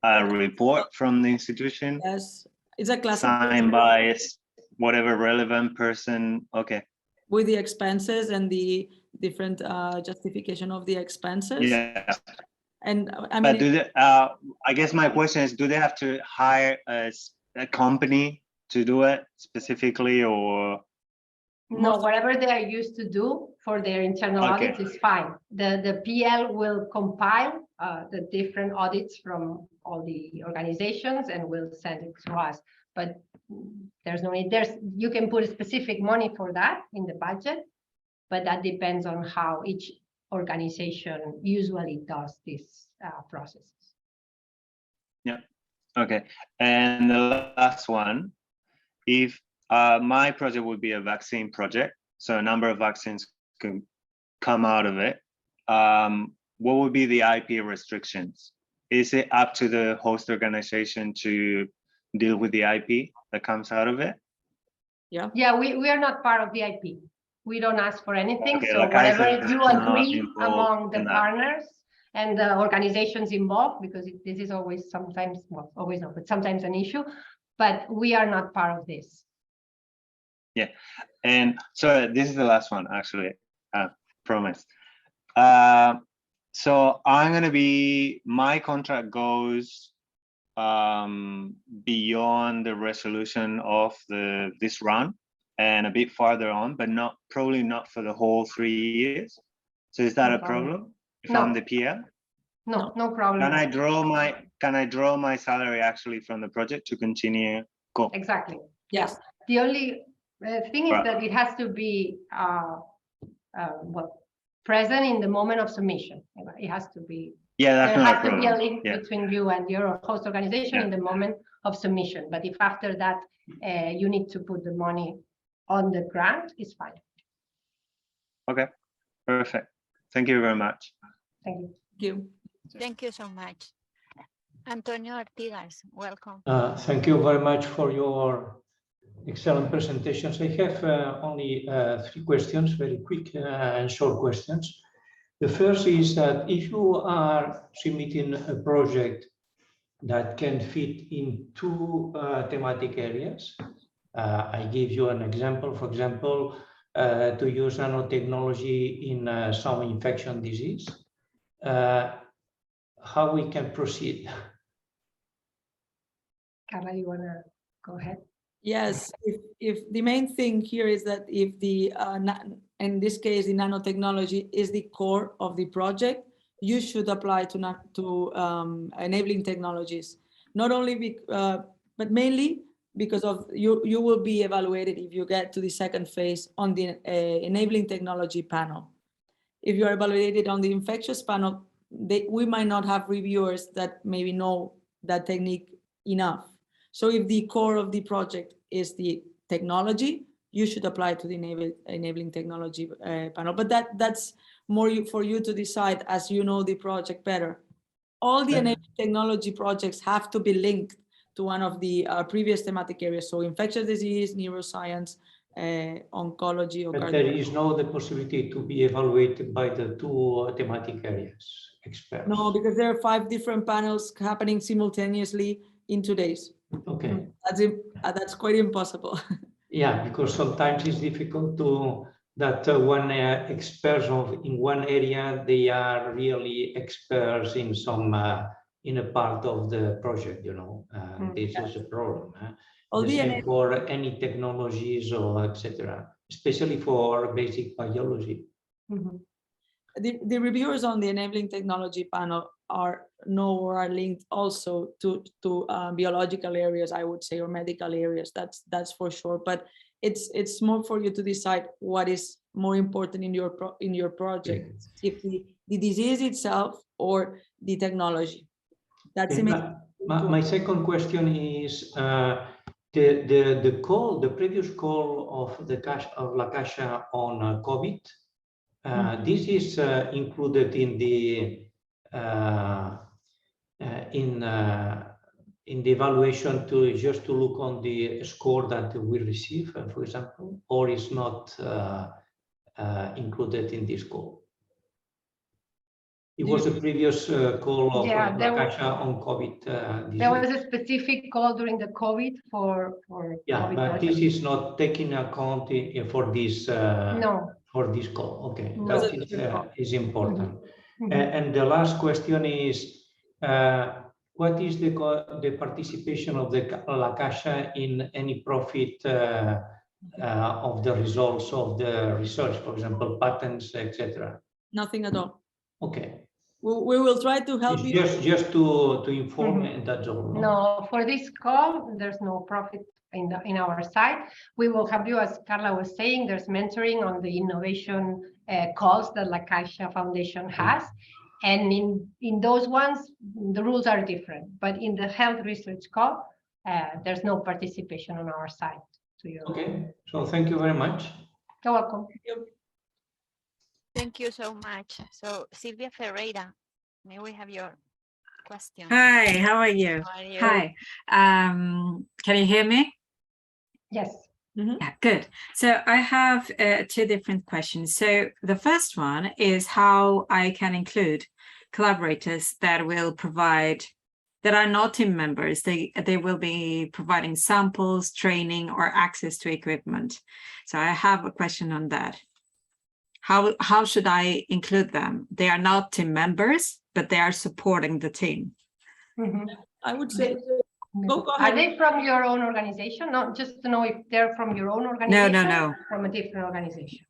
a report from the institution? Yes, it's a class signed by whatever relevant person. Okay. With the expenses and the different justification of the expenses. Yeah. And I mean, but do they, I guess my question is, do they have to hire a company to do it specifically, or? No, whatever they are used to do for their internal audits is fine. The PL will compile the different audits from all the organizations and will send it to us. But there's no need. You can put a specific money for that in the budget, but that depends on how each organization usually does these processes. Yeah. Okay. And the last one, if my project would be a vaccine project, so a number of vaccines could come out of it, what would be the IP restrictions? Is it up to the host organization to deal with the IP that comes out of it? Yeah, we are not part of the IP. We don't ask for anything. Okay, so whatever you agree among the partners and the organizations involved, because this is always sometimes, well, always not, but sometimes an issue, but we are not part of this. Yeah, and so this is the last one, actually, promise. So I'm gonna be, my contract goes beyond the resolution of this round and a bit farther on, but probably not for the whole 3 years. So is that a problem if I'm the PL? No problem. Can I draw my salary actually from the project to continue? Cool. Exactly. Yes. The only thing is that it has to be present in the moment of submission. It has to be. Yeah, that's there not has a to be a problem. link between you and your host organization in the moment of submission. But if after that you need to put the money on the grant, it's fine. Okay. Perfect. Thank you very much. Thank you. Thank you. Thank you so much. Antonio Artigas, welcome. Thank you very much for your excellent presentations. I have only 3 questions, very quick and short questions. The first is that if you are submitting a project that can fit in 2 thematic areas, I give you an example, for example, to use nanotechnology in some infection disease, how we can proceed? Carla, you want to go ahead? Yes, if the main thing here is that if the, in this case, the nanotechnology is the core of the project, you should apply to enabling technologies. Not only, but mainly because of you will be evaluated if you get to the second phase on the enabling technology panel. If you are evaluated on the infectious panel, we might not have reviewers that maybe know that technique enough. So if the core of the project is the technology, you should apply to the enabling technology panel. But that's more for you to decide as you know the project better. All the enabling technology projects have to be linked to one of the previous thematic areas. So infectious disease, neuroscience, oncology. Or but there is no the possibility to be evaluated by the 2 thematic areas experts. No, because there are 5 different panels happening simultaneously in 2 days. Okay. That's quite impossible. Yeah, because sometimes it's difficult to that one experts in one area, they are really experts in some in a part of the project, you know. This is a problem. The same for any technologies or etc., especially for basic biology. Mm-hmm. The reviewers on the enabling technology panel are linked also to biological areas, I would say, or medical areas. That's for sure. But it's more for you to decide what is more important in your project, if the disease itself or the technology. That's my second question is the previous call of La Caixa on COVID. This is included in the evaluation just to look on the score that we receive, for example, or is not included in this call. It was a previous call of La Caixa on COVID. There was a specific call during the COVID for yeah, COVID but project. this is not taking account for this. No. For this call, okay, No. that is important. Mm-hmm. And the last question is, what is the participation of the La Caixa in any profit of the results of the research, for example, patents, etc.? Nothing at all. Okay. We will try to help you. Just to inform, and that's all. No, for this call, there's no profit in our side. We will have you, as Carla was saying, there's mentoring on the innovation calls that La Caixa Foundation has. And in those ones, the rules are different. But in the health research call, there's no participation on our side. To you. Okay, so thank you very much. You're welcome. Thank you so much. So Silvia Ferreira, may we have your question? Hi, how are you? How are you? Hi, can you hear me? Yes. Mm-hmm. Yeah, good. So I have 2 different questions. So the first one is how I can include collaborators that will provide, that are not team members. They will be providing samples, training, or access to equipment. So I have a question on that. How should I include them? They are not team members, but they are supporting the team. Mm-hmm. I would say. Go ahead. Are they from your own organization? Not just to know if they're from your own organization. No. Or from a different organization.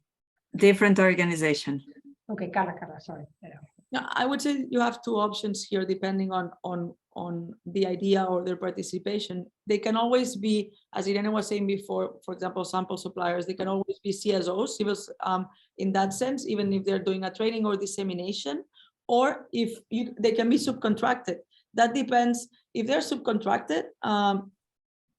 Different organization. Okay, Carla, sorry. Yeah, I would say you have 2 options here, depending on the idea or their participation. They can always be, as Irene was saying before, for example, sample suppliers. They can always be CSOs, in that sense, even if they're doing a training or dissemination, or if they can be subcontracted. That depends. If they're subcontracted,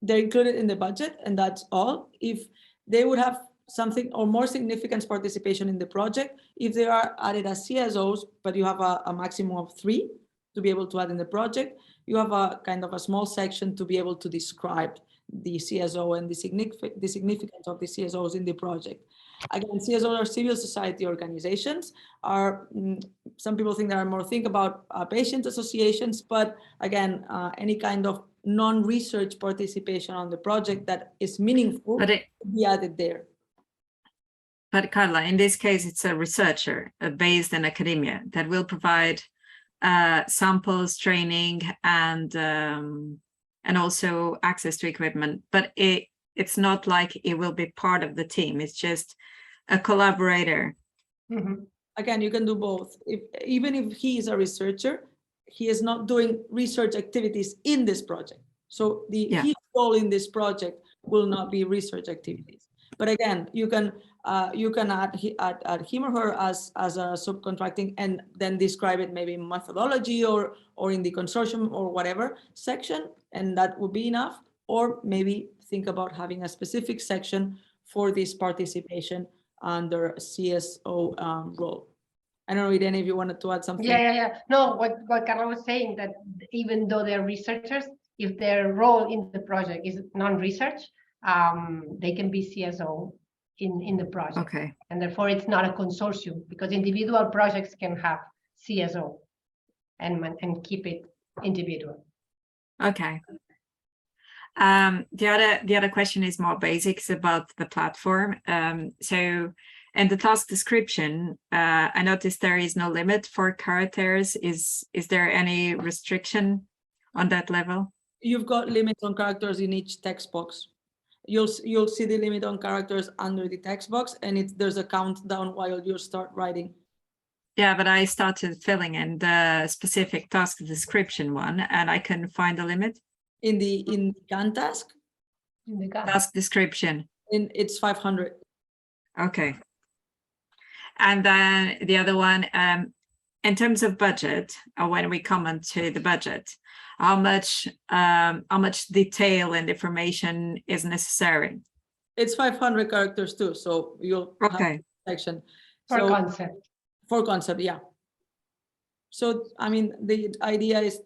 they're included in the budget, and that's all. If they would have something or more significant participation in the project if they are added as CSOs, but you have a maximum of 3 to be able to add in the project. You have a kind of a small section to be able to describe the CSO and the significance of the CSOs in the project. Again, CSOs are civil society organizations. Some people think there are more about patient associations, but again, any kind of non-research participation on the project that is meaningful But will be added there. But Carla, in this case, it's a researcher based in academia that will provide samples, training, and also access to equipment. But it's not like it will be part of the team. It's just a collaborator. Mm-hmm. Again, you can do both. Even if he is a researcher, he is not doing research activities in this project. So his role in this project will not be research activities. But again, you can add him or her as a subcontracting and then describe it maybe in methodology or in the consortium or whatever section, and that would be enough. Or maybe think about having a specific section for this participation under CSO role. I don't know if any of you wanted to add something. Yeah. No, what Carla was saying, that even though they're researchers, if their role in the project is non-research, they can be CSO in the project. Okay. And therefore it's not a consortium, because individual projects can have CSO and keep it individual. Okay. The other question is more basic. It's about the platform. So in the task description, I noticed there is no limit for characters. Is there any restriction on that level? You've got limits on characters in each text box. You'll see the limit on characters under the text box, and there's a countdown while you start writing. Yeah, but I started filling in the specific task description one, and I couldn't find a limit. In the Gantt task? In the Gantt. Task description. It's 500. Okay. And then the other one, in terms of budget, or when we come onto the budget, how much detail and information is necessary? It's 500 characters too, so you'll have a section. For concept. For concept, yeah. So, I mean, the idea is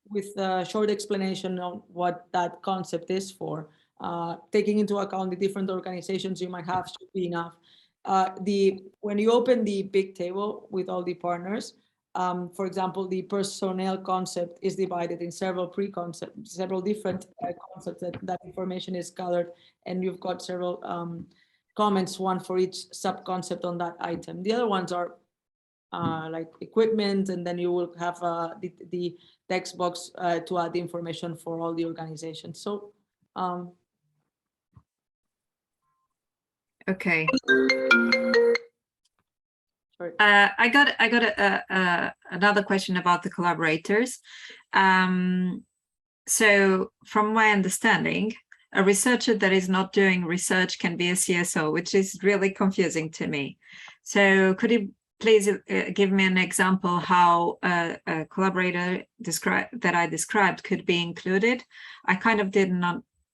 with a short explanation on what that concept is for, taking into account the different organizations you might have should be enough. When you open the big table with all the partners, for example, the personnel concept is divided in several different concepts that information is gathered, and you've got several comments, one for each sub-concept on that item. The other ones are like equipment, and then you will have the text box to add the information for all the organizations. So, okay. I got another question about the collaborators. So from my understanding, a researcher that is not doing research can be a CSO, which is really confusing to me. So could you please give me an example how a collaborator that I described could be included? I kind of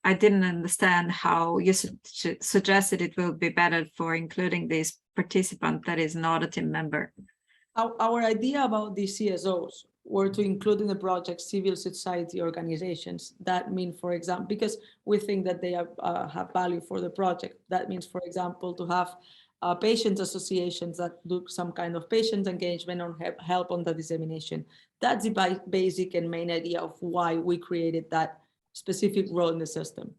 I didn't understand how you suggested it will be better for including this participant that is not a team member. Our idea about the CSOs were to include in the project civil society organizations. That mean, for example, because we think that they have value for the project. That means, for example, to have patient associations that do some kind of patient engagement or help on the dissemination. That's the basic and main idea of why we created that specific role in the system.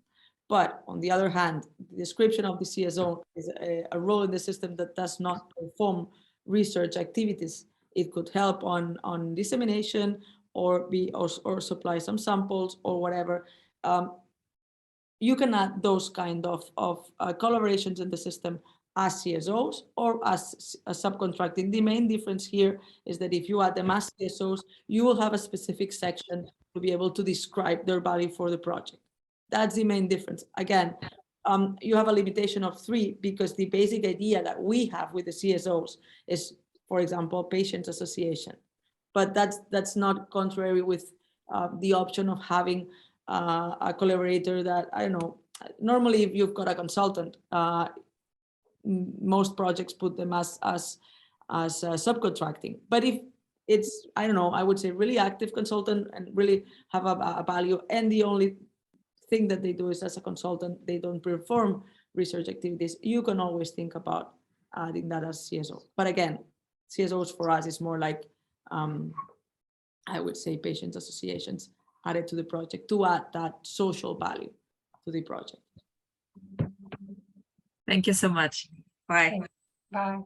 But on the other hand, the description of the CSO is a role in the system that does not perform research activities. It could help on dissemination or supply some samples or whatever. You can add those kind of collaborations in the system as CSOs or as a subcontracting. The main difference here is that if you add them as CSOs, you will have a specific section to be able to describe their value for the project. That's the main difference. Again, you have a limitation of 3 because the basic idea that we have with the CSOs is, for example, patient association. But that's not contrary with the option of having a collaborator that, I don't know, normally if you've got a consultant, most projects put them as subcontracting. But if it's, I don't know, I would say really active consultant and really have a value, and the only thing that they do is as a consultant, they don't perform research activities, you can always think about adding that as CSO. But again, CSOs for us is more like, I would say, patient associations added to the project to add that social value to the project. Thank you so much. Bye. Bye.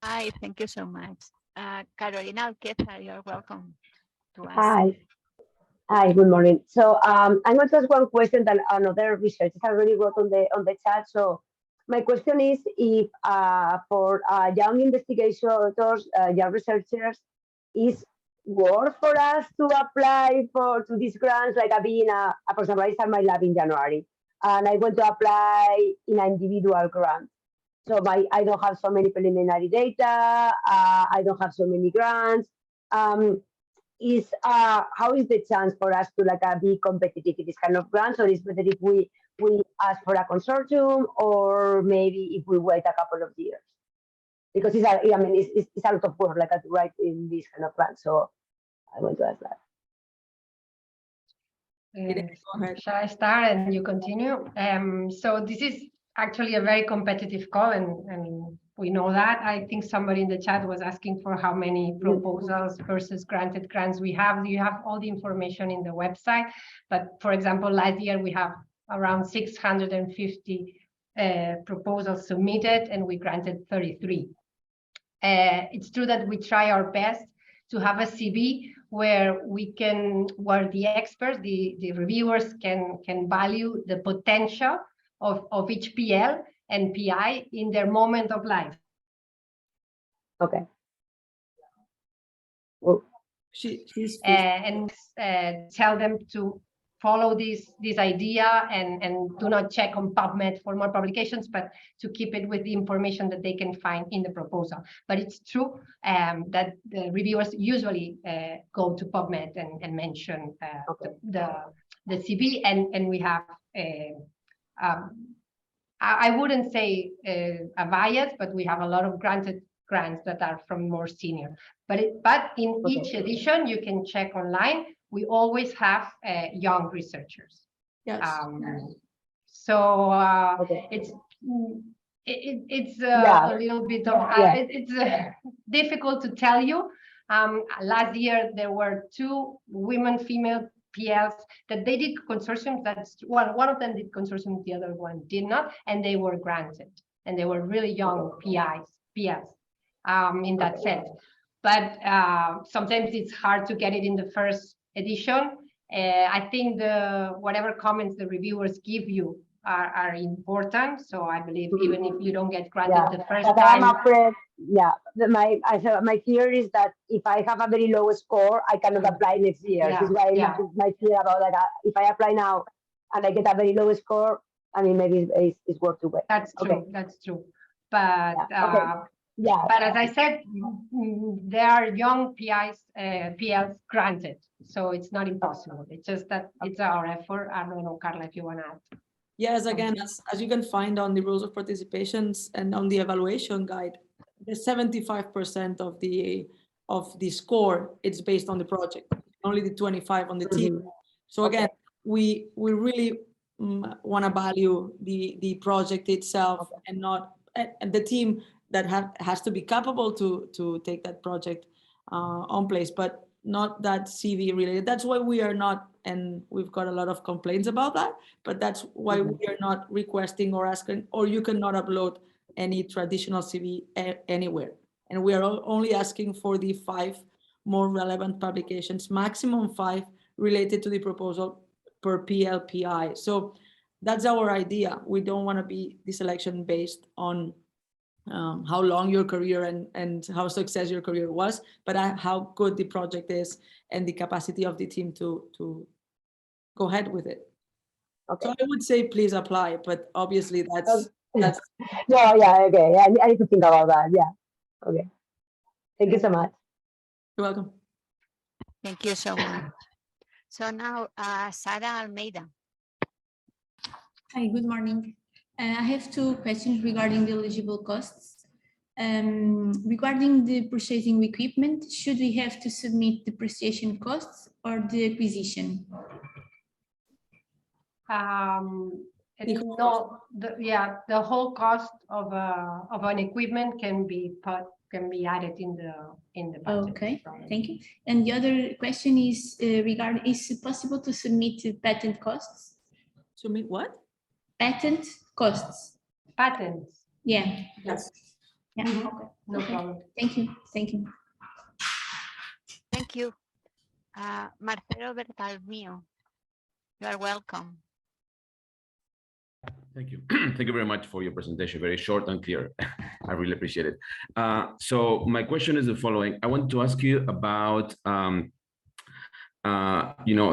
Hi, thank you so much. Carolina Alqueza, you're welcome to ask. Hi. Hi, good morning. So I'm going to ask one question that another researcher already wrote on the chat. So my question is if for young investigators, young researchers, is worth for us to apply to these grants? Like I've been, for example, I start my lab in January and I want to apply in an individual grant. So I don't have so many preliminary data. I don't have so many grants. How is the chance for us to be competitive in this kind of grants, or is better if we ask for a consortium, or maybe if we wait a couple of years? Because it's a lot of work to write in this kind of grants. So I want to ask that. Shall I start and you continue? So this is actually a very competitive call, and we know that. I think somebody in the chat was asking for how many proposals versus granted grants we have. You have all the information in the website, but for example, last year we have around 650 proposals submitted, and we granted 33. It's true that we try our best to have a CV where the experts, the reviewers can value the potential of each PL and PI in their moment of life. Okay. Well, and tell them to follow this idea and do not check on PubMed for more publications, but to keep it with the information that they can find in the proposal. But it's true that the reviewers usually go to PubMed and mention the CV, and we have I wouldn't say a bias, but we have a lot of granted grants that are from more senior. But in each edition, you can check online. We always have young researchers. Yes. It's a little bit of it's difficult to tell you. Last year there were 2 female PLs that they did consortiums. One of them did consortium, the other one did not, and they were granted, and they were really young PLs in that sense. But sometimes it's hard to get it in the first edition. I think whatever comments the reviewers give you are important. So I believe even if you don't get granted the first time. I'm afraid, my fear is that if I have a very low score, I cannot apply next year. This is why my fear about if I apply now and I get a very low score, I mean, maybe it's worth to wait. That's true. That's true. But but as I said, there are young PLs granted, so it's not impossible. It's just that it's our effort. I don't know, Carla, if you want to add. Yes, again, as you can find on the rules of participations and on the evaluation guide, the 75% of the score, it's based on the project, only the 25 on the team. So again, we really want to value the project itself and not and the team that has to be capable to take that project on place, but not that CV related. That's why we are not, and we've got a lot of complaints about that, but that's why we are not requesting or asking, or you cannot upload any traditional CV anywhere. And we are only asking for the 5 more relevant publications, maximum 5 related to the proposal per PLPI. So that's our idea. We don't want to be the selection based on how long your career and how success your career was, but how good the project is and the capacity of the team to go ahead with it. So I would say please apply, but obviously that's okay. I need to think about that. Okay. Thank you so much. You're welcome. Thank you so much. So now, Sara Almeida. Hi, good morning. I have two questions regarding the eligible costs. Regarding the purchasing equipment, should we have to submit depreciation costs or the acquisition? No, the whole cost of an equipment can be added in the budget. Okay, thank you. And the other question is regarding: is it possible to submit patent costs? Submit what? Patent costs. Patents. Yeah. Yes. Yeah. Okay. No problem. Thank you. Thank you. Thank you. Marcelo Bertalmio, you are welcome. Thank you. Thank you very much for your presentation. Very short and clear. I really appreciate it. So my question is the following. I want to ask you about,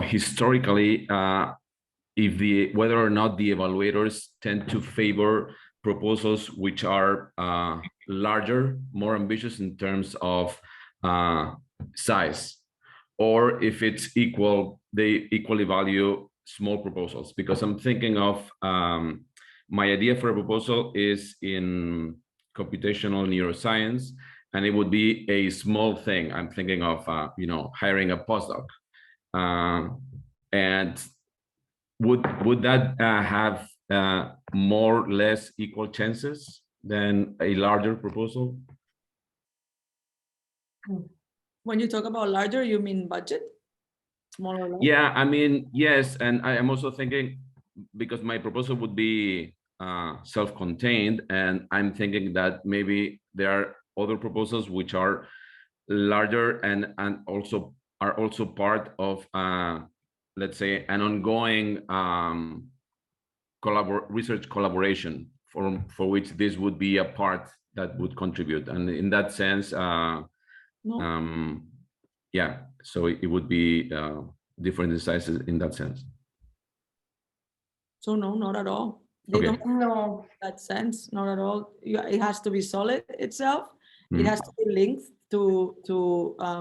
historically, whether or not the evaluators tend to favor proposals which are larger, more ambitious in terms of size, or if it's equal, they equally value small proposals. Because I'm thinking of my idea for a proposal is in computational neuroscience, and it would be a small thing. I'm thinking of hiring a postdoc, and would that have more or less equal chances than a larger proposal? When you talk about larger, you mean budget? Smaller? Yeah, I mean, yes. And I am also thinking, because my proposal would be self-contained, and I'm thinking that maybe there are other proposals which are larger and also are also part of, let's say, an ongoing research collaboration for which this would be a part that would contribute. And in that sense, yeah, so it would be different in sizes in that sense. So no, not at all. They Okay. don't know that sense, not at all. It has to be solid itself. It has to be linked to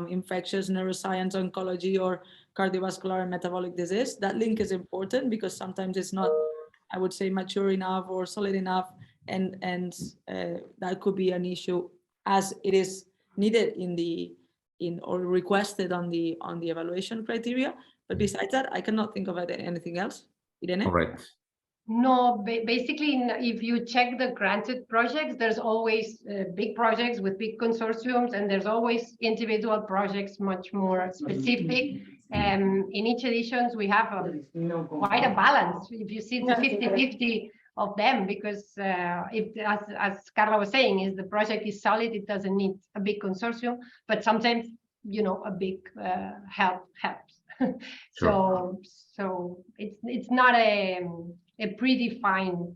infectious neuroscience, oncology, or cardiovascular and metabolic disease. That link is important because sometimes it's not, I would say, mature enough or solid enough, and that could be an issue as it is needed or requested on the evaluation criteria. But besides that, I cannot think of anything else. Irene? All right. No, basically, if you check the granted projects, there's always big projects with big consortiums, and there's always individual projects much more specific. In each editions, we have quite a balance. If you see the 50-50 of them, because if, as Carla was saying, is the project is solid, it doesn't need a big consortium, but sometimes, a big help helps. So it's not a predefined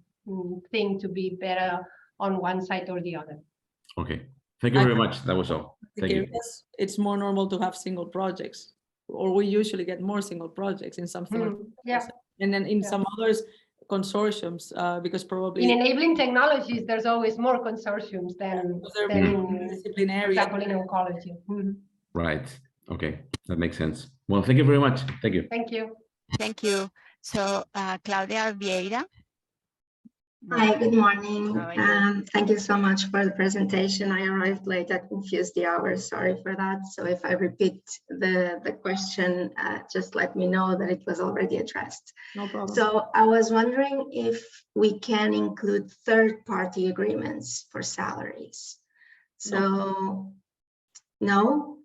thing to be better on one side or the other. Okay, thank you very much. That was all. Thank you. It's more normal to have single projects, or we usually get more single projects in something. Yeah. And then in some others, consortiums, because probably in enabling technologies, there's always more consortiums than in, disciplinary, for example, in oncology. Right. Okay, that makes sense. Well, thank you very much. Thank you. Thank you. Thank you. So Claudia Vieira. Hi, good morning. Thank you so much for the presentation. I arrived late. I confused the hours. Sorry for that. So if I repeat the question, just let me know that it was already addressed. No problem. So I was wondering if we can include third-party agreements for salaries. So no?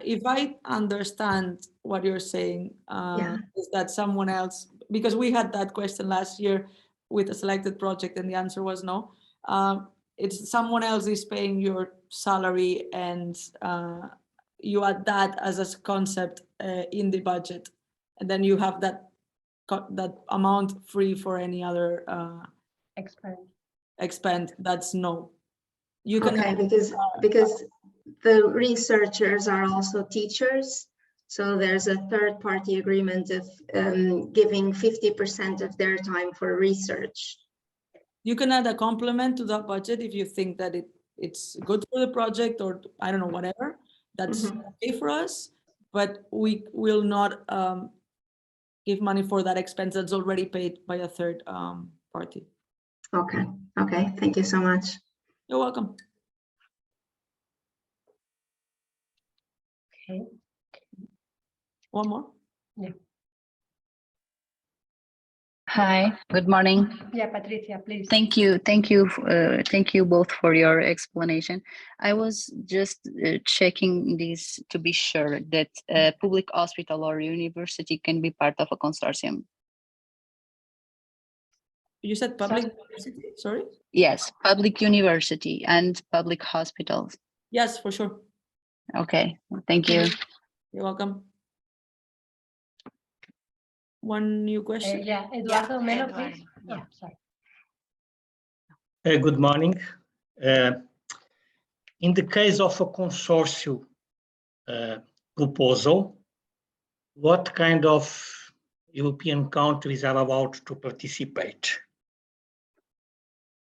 If I understand what you're saying, is that someone else, because we had that question last year with a selected project and the answer was no. It's someone else is paying your salary and you add that as a concept in the budget. And then you have that amount free for any other expend. That's no. You can because the researchers are also teachers. So there's a third-party agreement of giving 50% of their time for research. You can add a complement to that budget if you think that it's good for the project, or I don't know, whatever. That's okay for us, but we will not give money for that expense that's already paid by a third party. Okay. Okay. Thank you so much. You're welcome. Okay. One more. Yeah. Hi, good morning. Yeah, Patricia, please. Thank you both for your explanation. I was just checking this to be sure that a public hospital or university can be part of a consortium. You said public university, sorry? Yes, public university and public hospitals. Yes, for sure. Okay, thank you. You're welcome. One new question. Yeah, Eduardo Melo, Eduardo, please. yeah. Oh, sorry. Good morning. In the case of a consortium proposal, what kind of European countries are allowed to participate?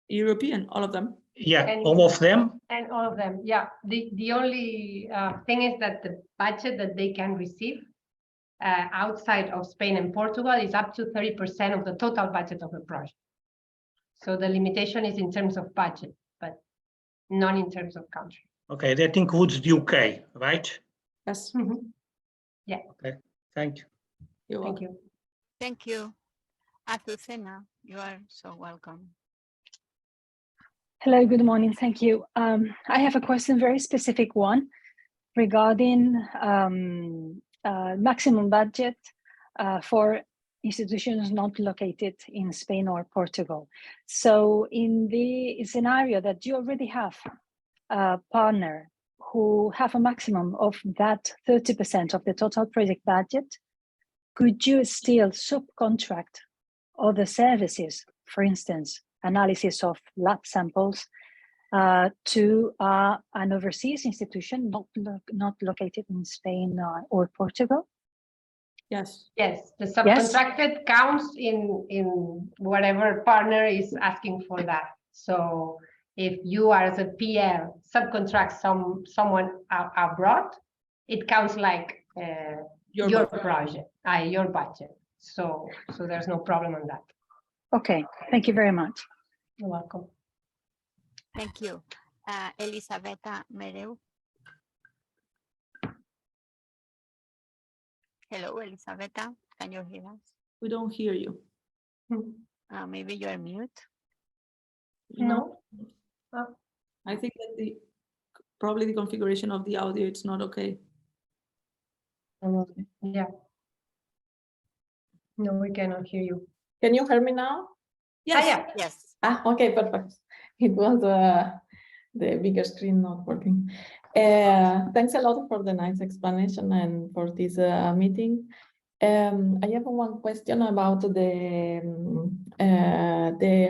European, all of them. Yeah, And- all of them? And all of them, yeah. The only thing is that the budget that they can receive outside of Spain and Portugal is up to 30% of the total budget of the project. So the limitation is in terms of budget, but not in terms of country. Okay, that includes the UK, right? Yes. Yeah. Okay, thank you. You're Thank welcome. you. Thank you. Azucena, you are so welcome. Hello, good morning. Thank you. I have a question, very specific one, regarding maximum budget for institutions not located in Spain or Portugal. So in the scenario that you already have a partner who have a maximum of that 30% of the total project budget, could you still subcontract other services, for instance, analysis of lab samples to an overseas institution not located in Spain or Portugal? Yes. Yes, the subcontracted counts in whatever partner is asking for that. So if you are as a PL subcontract someone abroad, it counts like your project, your budget. So there's no problem on that. Okay, thank you very much. You're welcome. Thank you. Elisabetta Mereu. Hello, Elisabetta. Can you hear us? We don't hear you. Maybe you are mute. No. I think that probably the configuration of the audio, it's not okay. Yeah. No, we cannot hear you. Can you hear me now? Yes. Yeah. Yes. Okay, perfect. It was the bigger screen not working. Thanks a lot for the nice explanation and for this meeting. I have one question about the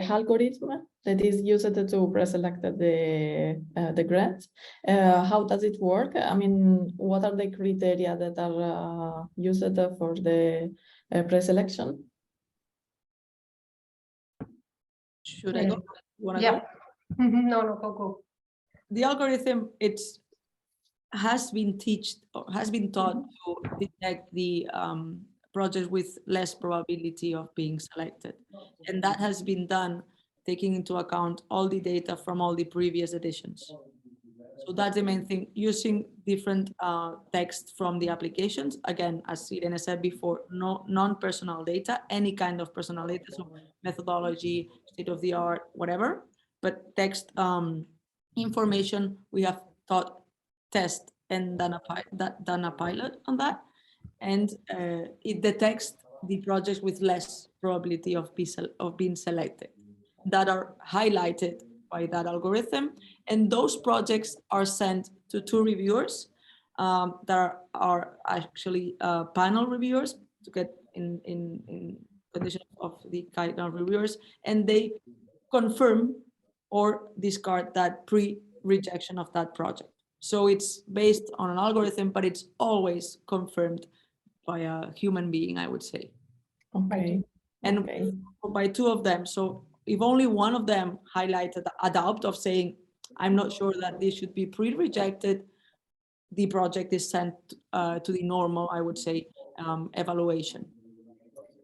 algorithm that is used to pre-select the grants. How does it work? I mean, what are the criteria that are used for the pre-selection? Should I go? Wanna Yeah. go? No, go. The algorithm, has been taught to detect the projects with less probability of being selected. And that has been done taking into account all the data from all the previous editions. So that's the main thing, using different text from the applications. Again, as Irene said before, no non-personal data, any kind of personal data, so methodology, state of the art, whatever, but text information, we have taught, test and done a pilot on that. And it detects the projects with less probability of being selected that are highlighted by that algorithm. And those projects are sent to 2 reviewers that are actually panel reviewers to get in condition of the kind of reviewers, and they confirm or discard that pre-rejection of that project. So it's based on an algorithm, but it's always confirmed by a human being, I would say. Okay. And okay. by 2 of them. So if only one of them highlighted a doubt of saying, I'm not sure that this should be pre-rejected, the project is sent to the normal, I would say, evaluation.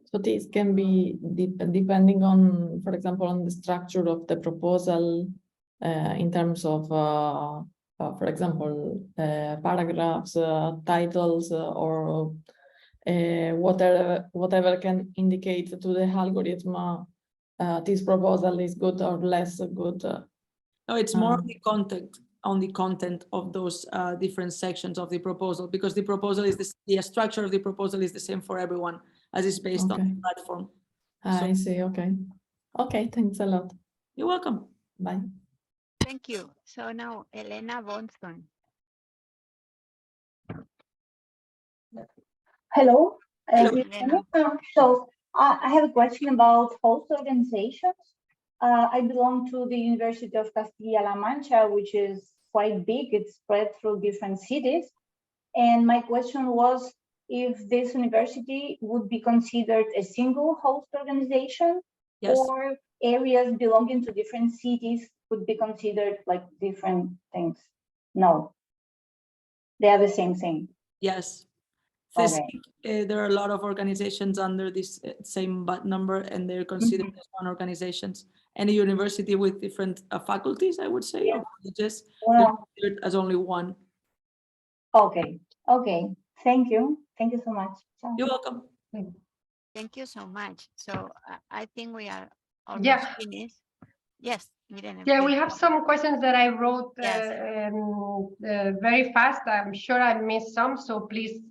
So this can be depending on, for example, on the structure of the proposal in terms of, for example, paragraphs, titles, or whatever can indicate to the algorithm this proposal is good or less good. No, it's more on the content of those different sections of the proposal, because the proposal is the structure of the proposal is the same for everyone, as is based on the platform. I see. Okay. Okay. Thanks a lot. You're welcome. Bye. Thank you. So now Elena Bonston. Hello. Hello, Good Elena. morning. So I have a question about host organizations. I belong to the University of Castilla-La Mancha, which is quite big. It's spread through different cities. And my question was if this university would be considered a single host organization, yes, or areas belonging to different cities would be considered like different things. No, they are the same thing. yes. Okay. There are a lot of organizations under this same number, and they're considered as one organizations. And a university with different faculties, I would say, or colleges, they're considered as only one. Okay. Okay. Thank you. Thank you so much. Ciao. You're welcome. Thank you so much. So I think we are almost finished. Yes, Irene. Yeah, we please. have some questions that I wrote Yes. very fast. I'm sure I missed some, so please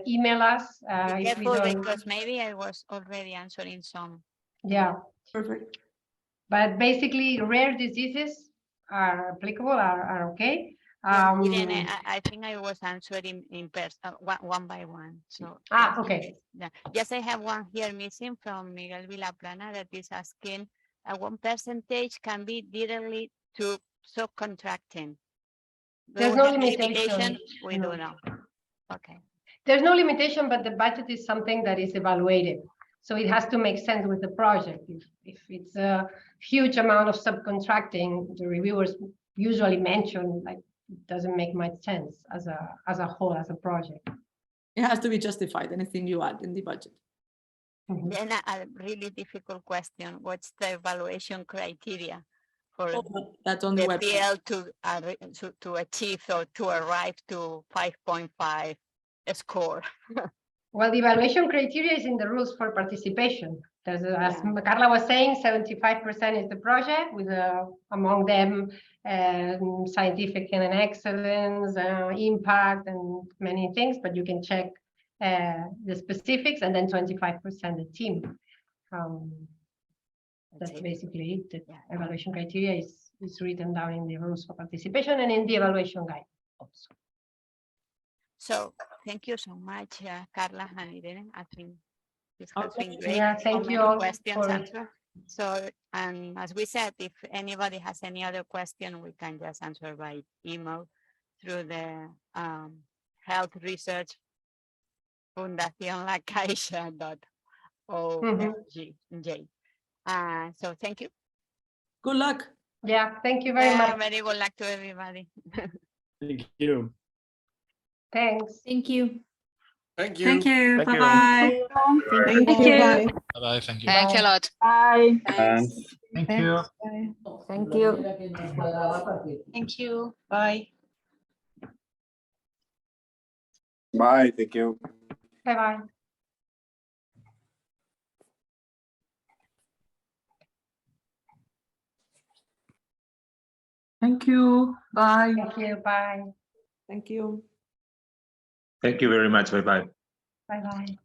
email us. Be If we careful, don't. because maybe I was already answering some. Yeah. Perfect. But basically, rare diseases are applicable, are okay. Irene, I think I was answering in person, one by one. So okay. Yeah. Yes, I have one here missing from Miguel Villaplana that is asking what percentage can be directly to subcontracting. There's no limitation. We do know. Okay. There's no limitation, but the budget is something that is evaluated. So it has to make sense with the project. If it's a huge amount of subcontracting, the reviewers usually mention like it doesn't make much sense as a whole, as a project. It has to be justified, anything you add in the budget. Then a really difficult question. What's the evaluation criteria for that's on the website. PL to achieve or to arrive to 5.5 score? Well, the evaluation criteria is in the rules for participation. There's, as Carla was saying, 75% is the project, with among them scientific and excellence, impact, and many things. But you can check the specifics, and then 25% the team. That's basically it. The evaluation criteria is written down in the rules for participation and in the evaluation guide also. So thank you so much, Carla and Irene. I think this has been great. Yeah, thank So you many all questions for- answered. So, and as we said, if anybody has any other question, we can just answer by email through the Health Research Fundación La Caixa.org. So thank you. Good luck. Yeah, thank you very much. Very good luck to everybody. Thank you. Thanks. Thank you. Thank you. Thank you. Thank you. Bye-bye. Thank you. Bye. Bye-bye. Thank you. Thanks a lot. Bye. Thank you. Thank you. Thank you. Bye. Bye. Thank you. Bye-bye. Thank you. Bye. Thank you. Bye. Thank you. Thank you very much. Bye-bye. Bye-bye.